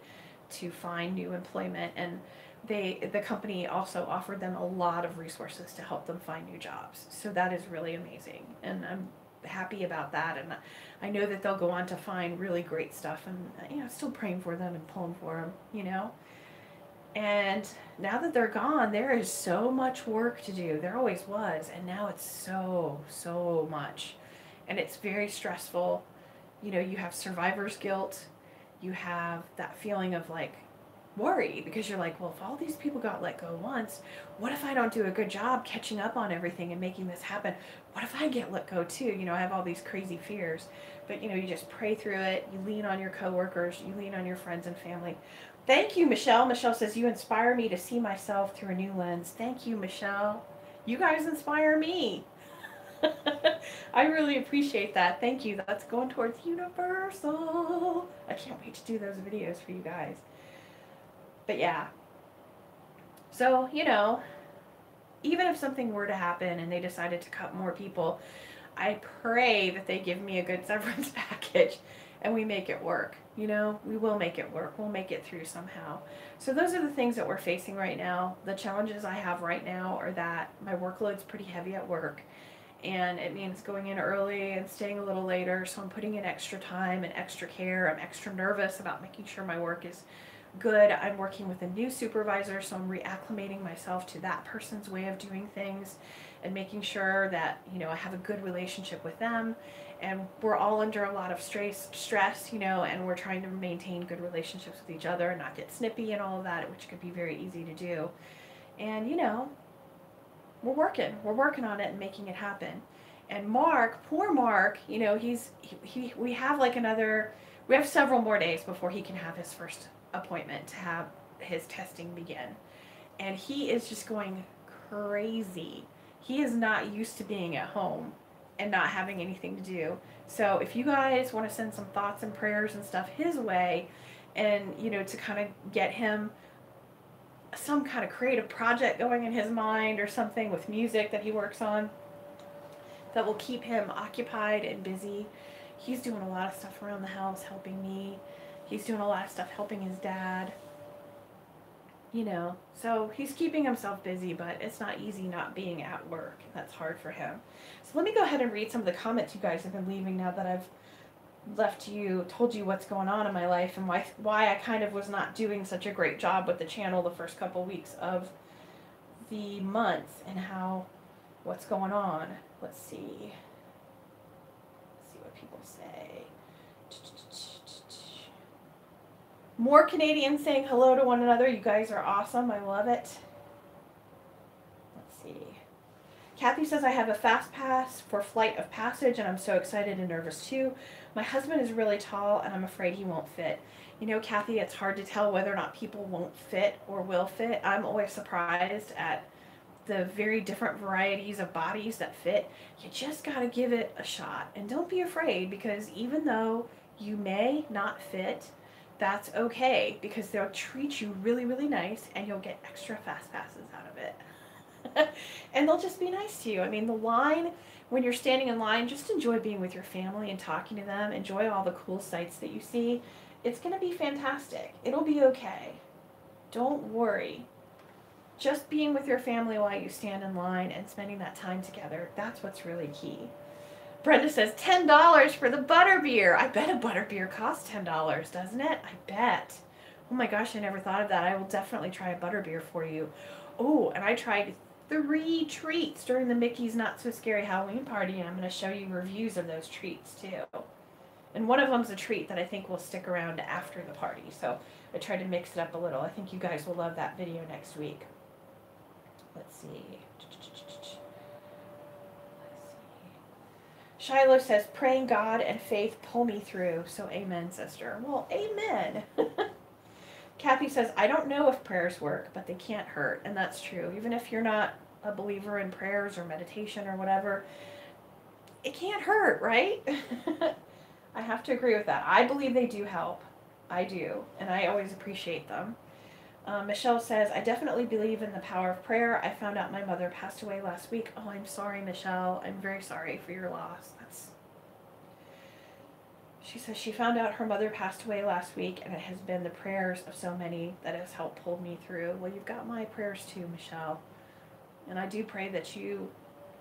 to find new employment. And the company also offered them a lot of resources to help them find new jobs. So that is really amazing. And I'm happy about that. And I know that they'll go on to find really great stuff. And, you know, still praying for them and pulling for them, you know. And now that they're gone, there is so much work to do. There always was. And now it's so much. And it's very stressful. You know, you have survivor's guilt. You have that feeling of like worry because you're like, well, if all these people got let go once, what if I don't do a good job catching up on everything and making this happen? What if I get let go too? You know, I have all these crazy fears. But, you know, you just pray through it. You lean on your coworkers. You lean on your friends and family. Thank you, Michelle. Michelle says, you inspire me to see myself through a new lens. Thank you, Michelle. You guys inspire me. I really appreciate that. Thank you. That's going towards Universal. I can't wait to do those videos for you guys. But yeah. So, you know, even if something were to happen and they decided to cut more people, I pray that they give me a good severance package and we make it work. You know, we will make it work. We'll make it through somehow. So those are the things that we're facing right now. The challenges I have right now are that my workload's pretty heavy at work. And it means going in early and staying a little later. So I'm putting in extra time and extra care. I'm extra nervous about making sure my work is good. I'm working with a new supervisor, so I'm reacclimating myself to that person's way of doing things and making sure that, you know, I have a good relationship with them. And we're all under a lot of stress, you know, and we're trying to maintain good relationships with each other and not get snippy and all of that, which could be very easy to do. And, you know, we're working on it and making it happen. And Mark, poor Mark, you know, we have several more days before he can have his first appointment to have his testing begin. And he is just going crazy. He is not used to being at home and not having anything to do. So if you guys want to send some thoughts and prayers and stuff his way, and, you know, to kind of get him some kind of creative project going in his mind or something with music that he works on that will keep him occupied and busy. He's doing a lot of stuff around the house helping me. He's doing a lot of stuff helping his dad. You know, so he's keeping himself busy, but it's not easy not being at work. That's hard for him. So let me go ahead and read some of the comments you guys have been leaving now that I've told you what's going on in my life and why I kind of was not doing such a great job with the channel the first couple weeks of the month and what's going on. Let's see what people say. More Canadians saying hello to one another. You guys are awesome. I love it. Let's see. Kathy says, I have a fast pass for Flight of Passage, and I'm so excited and nervous too. My husband is really tall, and I'm afraid he won't fit. You know, Kathy, it's hard to tell whether or not people won't fit or will fit. I'm always surprised at the very different varieties of bodies that fit. You just got to give it a shot. And don't be afraid, because even though you may not fit, that's okay, because they'll treat you really, really nice, and you'll get extra fast passes out of it. And they'll just be nice to you. I mean, the line, when you're standing in line, just enjoy being with your family and talking to them. Enjoy all the cool sights that you see. It's going to be fantastic. It'll be okay. Don't worry. Just being with your family while you stand in line and spending that time together, that's what's really key. Brenda says, $10 for the butterbeer. I bet a butterbeer costs $10, doesn't it? I bet. Oh my gosh, I never thought of that. I will definitely try a butterbeer for you. Oh, and I tried 3 treats during the Mickey's Not So Scary Halloween party, and I'm going to show you reviews of those treats too. And one of them's a treat that I think will stick around after the party. So I tried to mix it up a little. I think you guys will love that video next week. Let's see. Shiloh says, praying God and faith pull me through. So amen, sister. Well, amen. Kathy says, I don't know if prayers work, but they can't hurt. And that's true. Even if you're not a believer in prayers or meditation or whatever, it can't hurt, right? I have to agree with that. I believe they do help. I do, and I always appreciate them. Michelle says, I definitely believe in the power of prayer. I found out my mother passed away last week. Oh, I'm sorry, Michelle. I'm very sorry for your loss. She says she found out her mother passed away last week, and it has been the prayers of so many that has helped pull me through. Well, you've got my prayers too, Michelle. And I do pray that you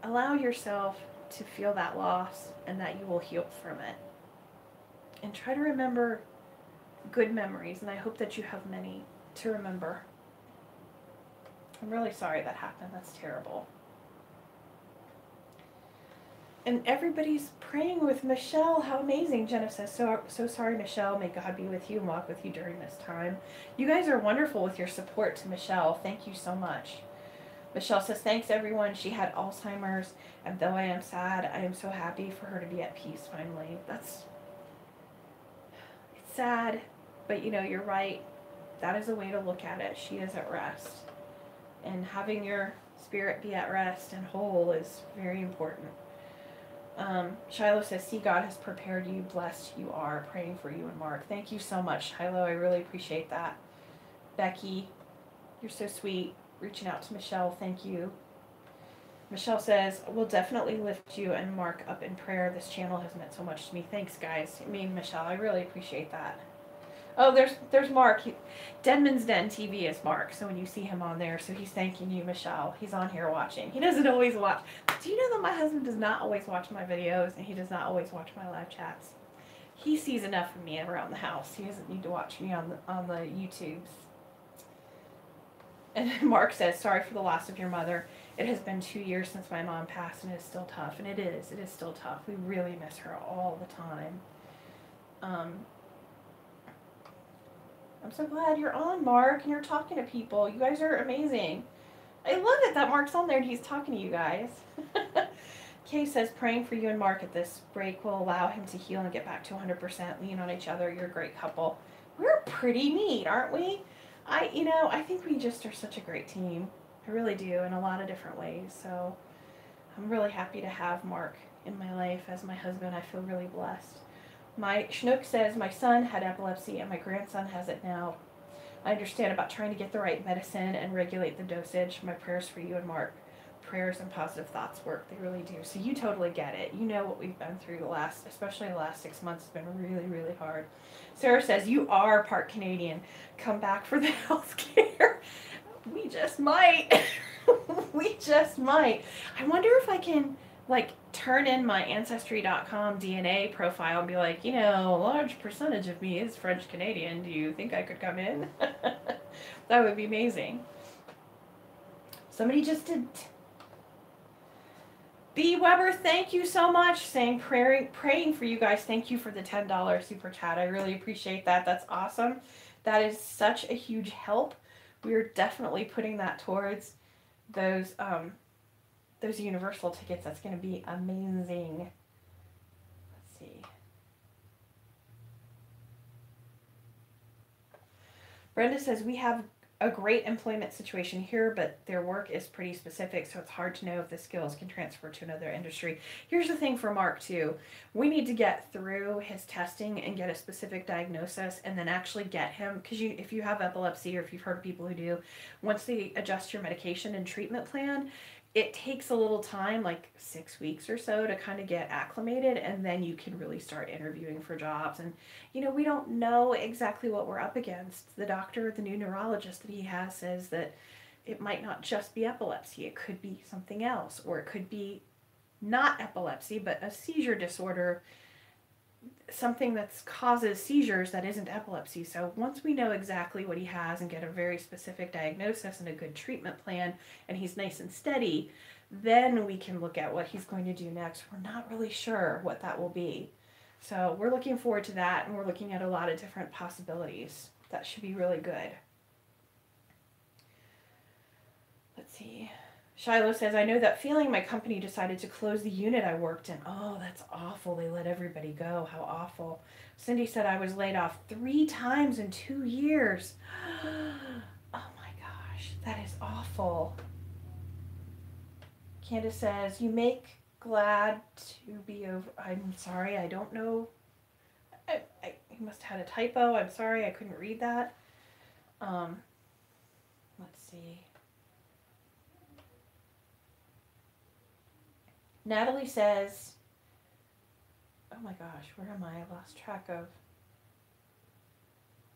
allow yourself to feel that loss and that you will heal from it. And try to remember good memories, and I hope that you have many to remember. I'm really sorry that happened. That's terrible. And everybody's praying with Michelle. How amazing. Jenna says, so sorry, Michelle. May God be with you and walk with you during this time. You guys are wonderful with your support to Michelle. Thank you so much. Michelle says, thanks, everyone. She had Alzheimer's, and though I am sad, I am so happy for her to be at peace finally. It's sad, but you know, you're right. That is a way to look at it. She is at rest. And having your spirit be at rest and whole is very important. Shiloh says, see, God has prepared you. Blessed you are. Praying for you and Mark. Thank you so much, Shiloh. I really appreciate that. Becky, you're so sweet. Reaching out to Michelle. Thank you. Michelle says, we'll definitely lift you and Mark up in prayer. This channel has meant so much to me. Thanks, guys. Michelle, I really appreciate that. Oh, there's Mark. Denman's Den TV is Mark, so when you see him on there, so he's thanking you, Michelle. He's on here watching. He doesn't always watch. Do you know that my husband does not always watch my videos, and he does not always watch my live chats? He sees enough of me around the house. He doesn't need to watch me on the YouTubes. And Mark says, sorry for the loss of your mother. It has been 2 years since my mom passed, and it is still tough. And it is still tough. We really miss her all the time. I'm so glad you're on, Mark, and you're talking to people. You guys are amazing. I love it that Mark's on there and he's talking to you guys. Kay says, praying for you and Mark at this break will allow him to heal and get back to 100%. Lean on each other. You're a great couple. We're pretty neat, aren't we? I think we just are such a great team. I really do, in a lot of different ways. So I'm really happy to have Mark in my life as my husband. I feel really blessed. My Schnook says, my son had epilepsy and my grandson has it now. I understand about trying to get the right medicine and regulate the dosage. My prayers for you and Mark. Prayers and positive thoughts work. They really do. So you totally get it. You know what we've been through especially the last 6 months, has been really, really hard. Sarah says, you are part Canadian. Come back for the health care. We just might. We just might. I wonder if I can, turn in my Ancestry.com DNA profile and be like, a large percentage of me is French Canadian. Do you think I could come in? That would be amazing. Somebody just did. B. Weber, thank you so much. Saying praying for you guys. Thank you for the $10 super chat. I really appreciate that. That's awesome. That is such a huge help. We're definitely putting that towards those Universal tickets. That's going to be amazing. Let's see. Brenda says, we have a great employment situation here, but their work is pretty specific, so it's hard to know if the skills can transfer to another industry. Here's the thing for Mark, too. We need to get through his testing and get a specific diagnosis and then actually get him, because if you have epilepsy or if you've heard of people who do, once they adjust your medication and treatment plan, it takes a little time, like 6 weeks or so, to kind of get acclimated, and then you can really start interviewing for jobs. And, we don't know exactly what we're up against. The doctor, the new neurologist that he has, says that it might not just be epilepsy. It could be something else, or it could be not epilepsy, but a seizure disorder, something that causes seizures that isn't epilepsy. So once we know exactly what he has and get a very specific diagnosis and a good treatment plan, and he's nice and steady, then we can look at what he's going to do next. We're not really sure what that will be. So we're looking forward to that, and we're looking at a lot of different possibilities. That should be really good. Let's see. Shiloh says, I know that feeling. My company decided to close the unit I worked in. Oh, that's awful. They let everybody go. How awful. Cindy said I was laid off 3 times in 2 years. Oh my gosh, that is awful. Candace says, you make glad to be over. I'm sorry, I don't know You must have had a typo. I'm sorry, I couldn't read that. Let's see. Natalie says, oh my gosh, where am I? I lost track of.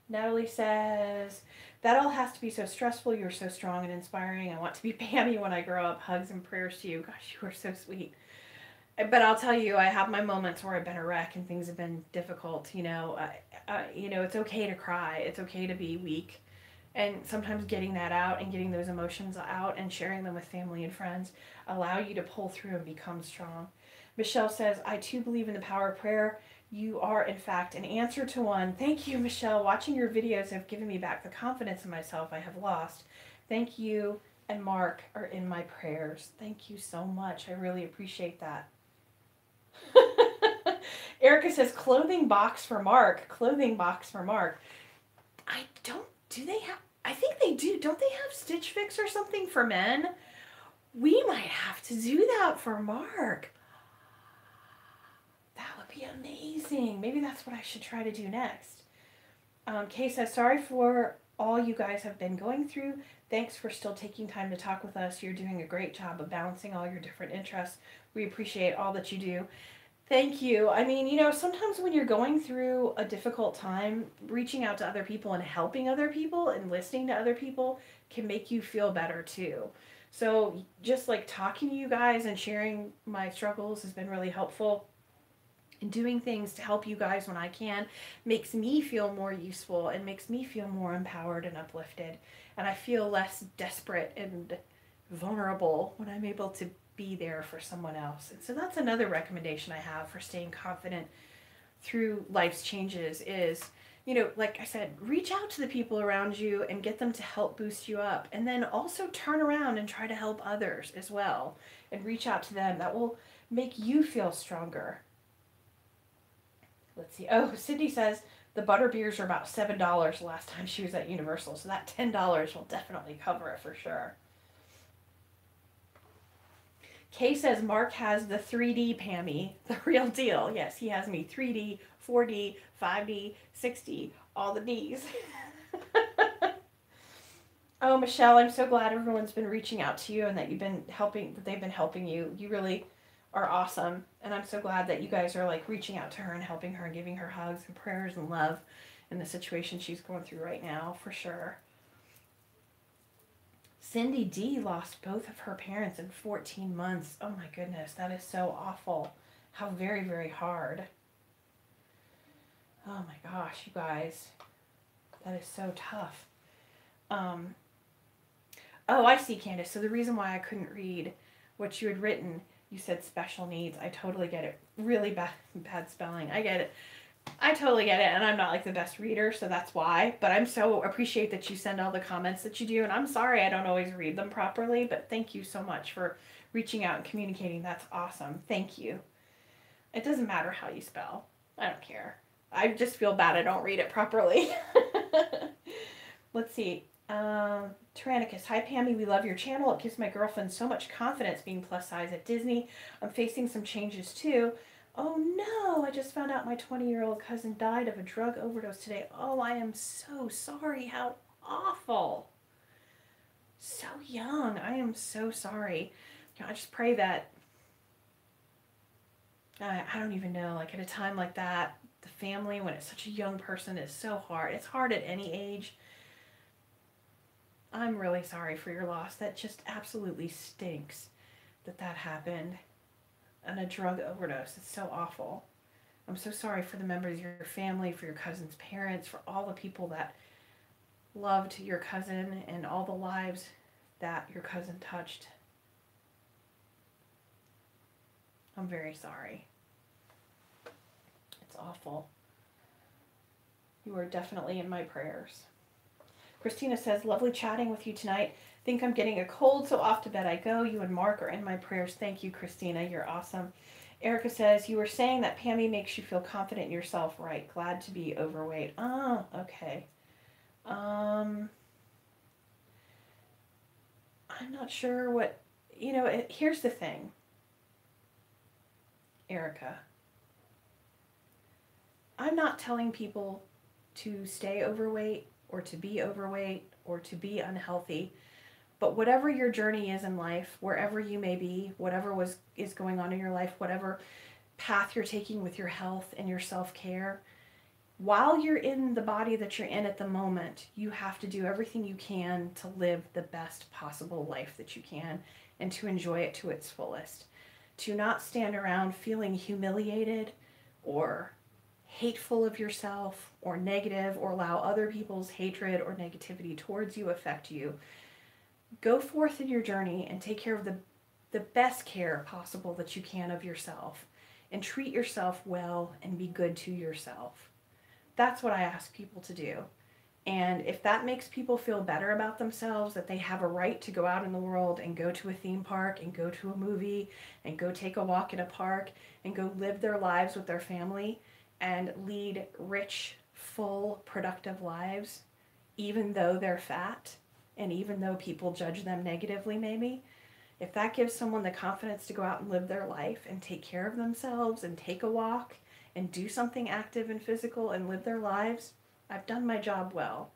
Natalie says, that all has to be so stressful. You're so strong and inspiring. I want to be Pammie when I grow up. Hugs and prayers to you. Gosh, you are so sweet. But I'll tell you, I have my moments where I've been a wreck and things have been difficult. You know, it's okay to cry. It's okay to be weak. And sometimes getting that out and getting those emotions out and sharing them with family and friends allow you to pull through and become strong. Michelle says, I too believe in the power of prayer. You are, in fact, an answer to one. Thank you, Michelle. Watching your videos have given me back the confidence in myself I have lost. Thank you, and Mark are in my prayers. Thank you so much. I really appreciate that. Erica says, clothing box for Mark. Clothing box for Mark. Do they have, I think they do. Don't they have Stitch Fix or something for men? We might have to do that for Mark. That would be amazing. Maybe that's what I should try to do next. Kay says, sorry for all you guys have been going through. Thanks for still taking time to talk with us. You're doing a great job of balancing all your different interests. We appreciate all that you do. Thank you. I mean, you know, sometimes when you're going through a difficult time, reaching out to other people and helping other people and listening to other people can make you feel better too. So just like talking to you guys and sharing my struggles has been really helpful. And doing things to help you guys when I can makes me feel more useful and makes me feel more empowered and uplifted. And I feel less desperate and vulnerable when I'm able to be there for someone else. And so that's another recommendation I have for staying confident through life's changes is, you know, like I said, reach out to the people around you and get them to help boost you up. And then also turn around and try to help others as well and reach out to them. That will make you feel stronger. Let's see. Oh, Cindy says the butter beers are about $7 the last time she was at Universal. So that $10 will definitely cover it for sure. Kay says Mark has the 3D Pammie, the real deal. Yes, he has me 3D, 4D, 5D, 6D, all the Ds. Oh, Michelle, I'm so glad everyone's been reaching out to you and that they've been helping you. You really are awesome. And I'm so glad that you guys are like reaching out to her and helping her and giving her hugs and prayers and love in the situation she's going through right now, for sure. Cindy D lost both of her parents in 14 months. Oh my goodness, that is so awful. How very, very hard. Oh my gosh, you guys. That is so tough. Oh, I see, Candace. So the reason why I couldn't read what you had written, you said special needs. I totally get it. Really bad spelling. I get it. I totally get it, and I'm not like the best reader, so that's why. But I'm so appreciate that you send all the comments that you do, and I'm sorry I don't always read them properly, but thank you so much for reaching out and communicating. That's awesome. Thank you. It doesn't matter how you spell. I don't care. I just feel bad I don't read it properly. Let's see. Tyrannicus, hi Pammie, we love your channel. It gives my girlfriend so much confidence being plus size at Disney. I'm facing some changes too. Oh no, I just found out my 20-year-old cousin died of a drug overdose today. Oh, I am so sorry. How awful. So young. I am so sorry. I just pray that, I don't even know, like at a time like that, the family, when it's such a young person, is so hard. It's hard at any age. I'm really sorry for your loss. That just absolutely stinks that that happened. And a drug overdose. It's so awful. I'm so sorry for the members of your family, for your cousin's parents, for all the people that loved your cousin and all the lives that your cousin touched. I'm very sorry. It's awful. You are definitely in my prayers. Christina says, lovely chatting with you tonight. Think I'm getting a cold, so off to bed I go. You and Mark are in my prayers. Thank you, Christina. You're awesome. Erica says, you were saying that Pammie makes you feel confident in yourself, right? Glad to be overweight. Oh, okay. I'm not sure what, you know, here's the thing, Erica. I'm not telling people to stay overweight or to be overweight or to be unhealthy. But whatever your journey is in life, wherever you may be, whatever is going on in your life, whatever path you're taking with your health and your self-care, while you're in the body that you're in at the moment, you have to do everything you can to live the best possible life that you can and to enjoy it to its fullest. To not stand around feeling humiliated or hateful of yourself or negative, or allow other people's hatred or negativity towards you affect you. Go forth in your journey and take care of the best care possible that you can of yourself, and treat yourself well and be good to yourself. That's what I ask people to do. And if that makes people feel better about themselves, that they have a right to go out in the world and go to a theme park and go to a movie and go take a walk in a park and go live their lives with their family and lead rich, full, productive lives, even though they're fat and even though people judge them negatively maybe, if that gives someone the confidence to go out and live their life and take care of themselves and take a walk and do something active and physical and live their lives, I've done my job well.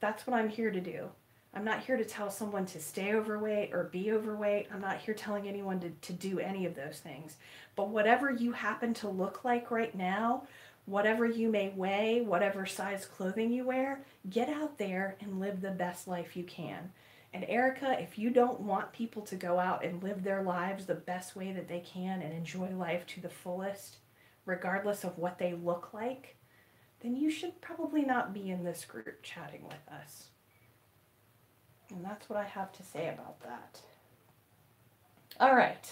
That's what I'm here to do. I'm not here to tell someone to stay overweight or be overweight. I'm not here telling anyone to do any of those things. But whatever you happen to look like right now, whatever you may weigh, whatever size clothing you wear, get out there and live the best life you can. And Erica, if you don't want people to go out and live their lives the best way that they can and enjoy life to the fullest, regardless of what they look like, then you should probably not be in this group chatting with us. And that's what I have to say about that. All right.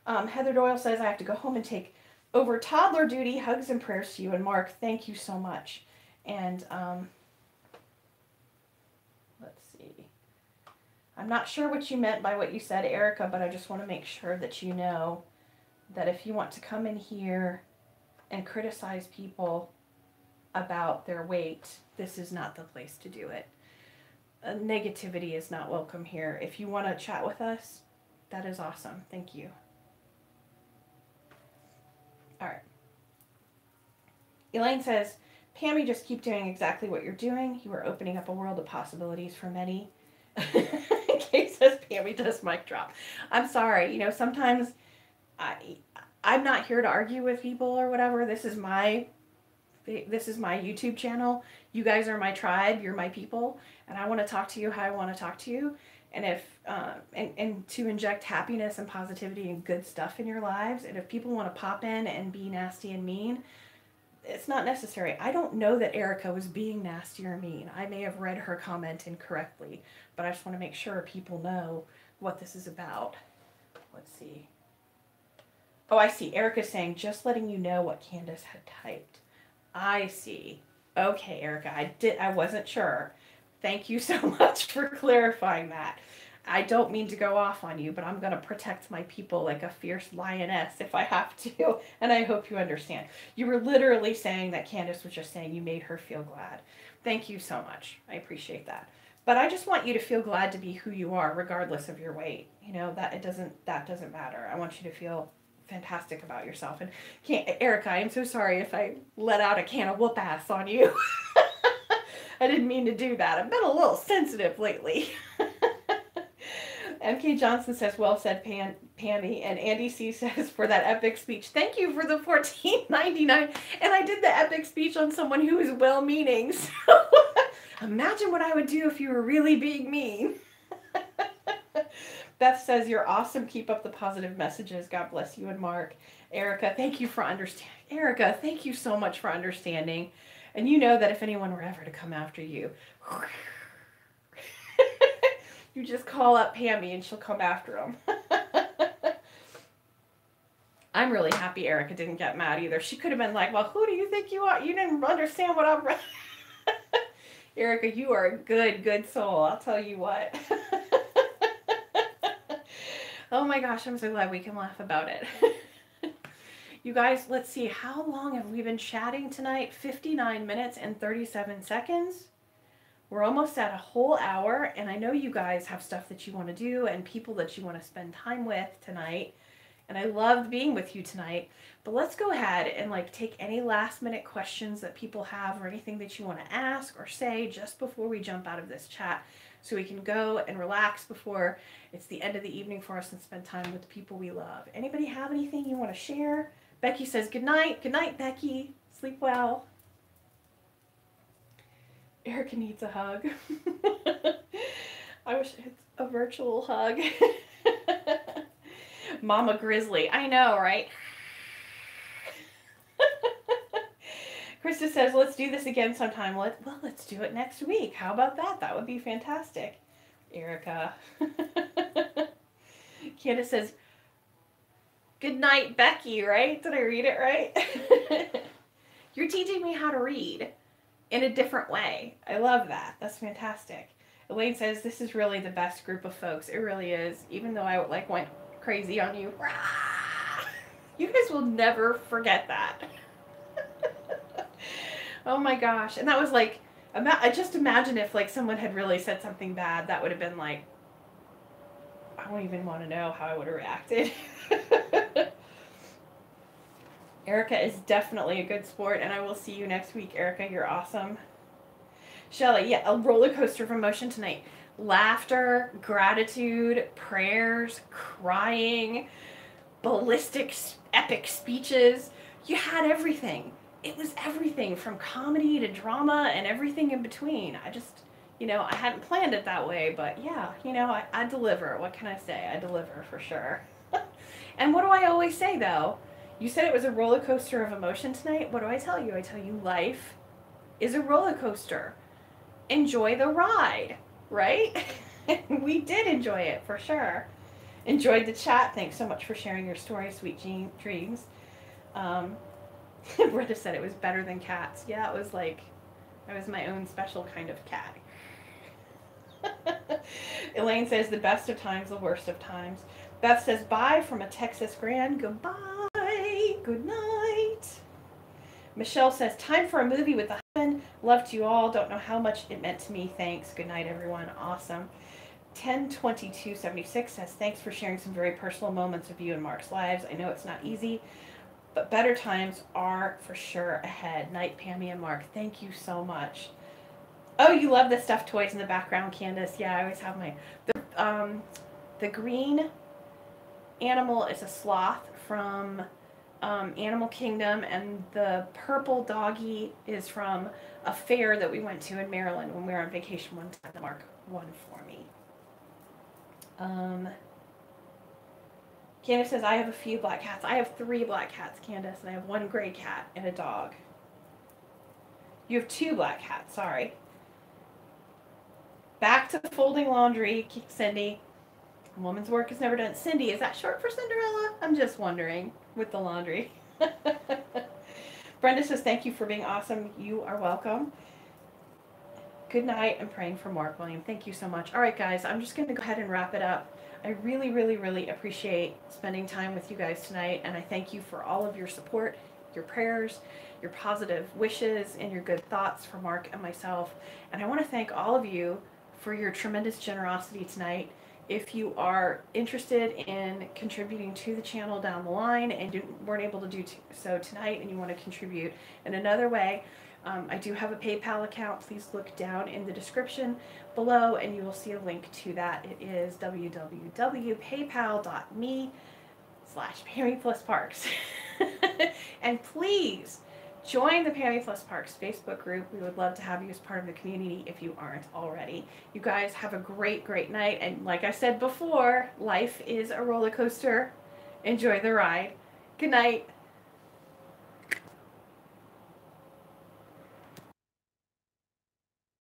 Heather Doyle says, I have to go home and take over toddler duty. Hugs and prayers to you and Mark. Thank you so much. And let's see. I'm not sure what you meant by what you said, Erica, but I just want to make sure that you know that if you want to come in here and criticize people about their weight, this is not the place to do it. Negativity is not welcome here. If you want to chat with us, that is awesome. Thank you. All right. Elaine says, Pammie, just keep doing exactly what you're doing. You are opening up a world of possibilities for many. Kate says, Pammie does mic drop. I'm sorry. You know, sometimes I'm not here to argue with people or whatever. This is my YouTube channel. You guys are my tribe. You're my people. And I want to talk to you how I want to talk to you. And if and to inject happiness and positivity and good stuff in your lives. And if people want to pop in and be nasty and mean, it's not necessary. I don't know that Erica was being nasty or mean. I may have read her comment incorrectly, but I just want to make sure people know what this is about. Let's see. Oh, I see. Erica's saying, just letting you know what Candace had typed. I see. Okay, Erica, I wasn't sure. Thank you so much for clarifying that. I don't mean to go off on you, but I'm going to protect my people like a fierce lioness if I have to, and I hope you understand. You were literally saying that Candace was just saying you made her feel glad. Thank you so much. I appreciate that. But I just want you to feel glad to be who you are, regardless of your weight. You know, that doesn't matter. I want you to feel fantastic about yourself. And Erica, I am so sorry if I let out a can of whoop ass on you. I didn't mean to do that. I've been a little sensitive lately. MK Johnson says, well said, Pammie. And Andy C says, for that epic speech. Thank you for the $14.99. And I did the epic speech on someone who is well-meaning. So imagine what I would do if you were really being mean. Beth says, you're awesome. Keep up the positive messages. God bless you and Mark. Erica, thank you for understanding. Erica, thank you so much for understanding. And you know that if anyone were ever to come after you, you just call up Pammie and she'll come after them. I'm really happy Erica didn't get mad either. She could have been like, well, who do you think you are? You didn't understand what I'm... Erica, you are a good soul. I'll tell you what. Oh my gosh, I'm so glad we can laugh about it. You guys, let's see. How long have we been chatting tonight? 59 minutes and 37 seconds. We're almost at a whole hour, and I know you guys have stuff that you want to do and people that you want to spend time with tonight. And I loved being with you tonight. But let's go ahead and like take any last minute questions that people have or anything that you want to ask or say just before we jump out of this chat, so we can go and relax before it's the end of the evening for us and spend time with the people we love. Anybody have anything you want to share? Becky says good night. Good night, Becky. Sleep well. Erica needs a hug. I wish it's a virtual hug. Mama Grizzly. I know, right? Krista says, let's do this again sometime. Let's do it next week. How about that? That would be fantastic. Erica. Candace says, good night, Becky, right? Did I read it right? You're teaching me how to read in a different way. I love that. That's fantastic. Elaine says, this is really the best group of folks. It really is. Even though I like went crazy on you. You guys will never forget that. Oh my gosh. And that was like, I just imagine if like someone had really said something bad, that would have been like, I don't even want to know how I would have reacted. Erica is definitely a good sport, and I will see you next week. Erica, you're awesome. Shelly, yeah, a roller coaster of emotion tonight. Laughter, gratitude, prayers, crying, ballistic, epic speeches. You had everything. It was everything from comedy to drama and everything in between. I just, I hadn't planned it that way, but yeah, I deliver. What can I say? I deliver for sure. And what do I always say though? You said it was a roller coaster of emotion tonight. What do I tell you? I tell you life is a roller coaster. Enjoy the ride, right? We did enjoy it for sure. Enjoyed the chat. Thanks so much for sharing your story, sweet dreams. Brenda said it was better than cats. Yeah, it was like, I was my own special kind of cat. Elaine says the best of times, the worst of times. Beth says bye from a Texas Grand. Goodbye. Good night. Michelle says time for a movie with the husband. Loved you all. Don't know how much it meant to me. Thanks. Good night, everyone. Awesome. 102276 says thanks for sharing some very personal moments of you and Mark's lives. I know it's not easy, but better times are for sure ahead. Night, Pammie and Mark. Thank you so much. Oh, you love the stuffed toys in the background, Candace. Yeah, I always have the green animal is a sloth from Animal Kingdom, and the purple doggy is from a fair that we went to in Maryland when we were on vacation one time. The Mark won for me. Candace says, I have a few black cats. I have 3 black cats, Candace, and I have 1 gray cat and a dog. You have 2 black cats, sorry. Back to folding laundry, Cindy. A woman's work is never done. Cindy, is that short for Cinderella? I'm just wondering with the laundry. Brenda says, thank you for being awesome. You are welcome. Good night. I'm praying for Mark William. Thank you so much. All right, guys, I'm just going to go ahead and wrap it up. I really, really, really appreciate spending time with you guys tonight, and I thank you for all of your support, your prayers, your positive wishes, and your good thoughts for Mark and myself. And I want to thank all of you for your tremendous generosity tonight. If you are interested in contributing to the channel down the line and weren't able to do so tonight and you want to contribute in another way, I do have a PayPal account. Please look down in the description below and you will see a link to that. It is www.paypal.me/pammieplusparks. And please join the Pammie Plus Parks Facebook group. We would love to have you as part of the community if you aren't already. You guys have a great, great night. And like I said before, life is a roller coaster. Enjoy the ride. Good night.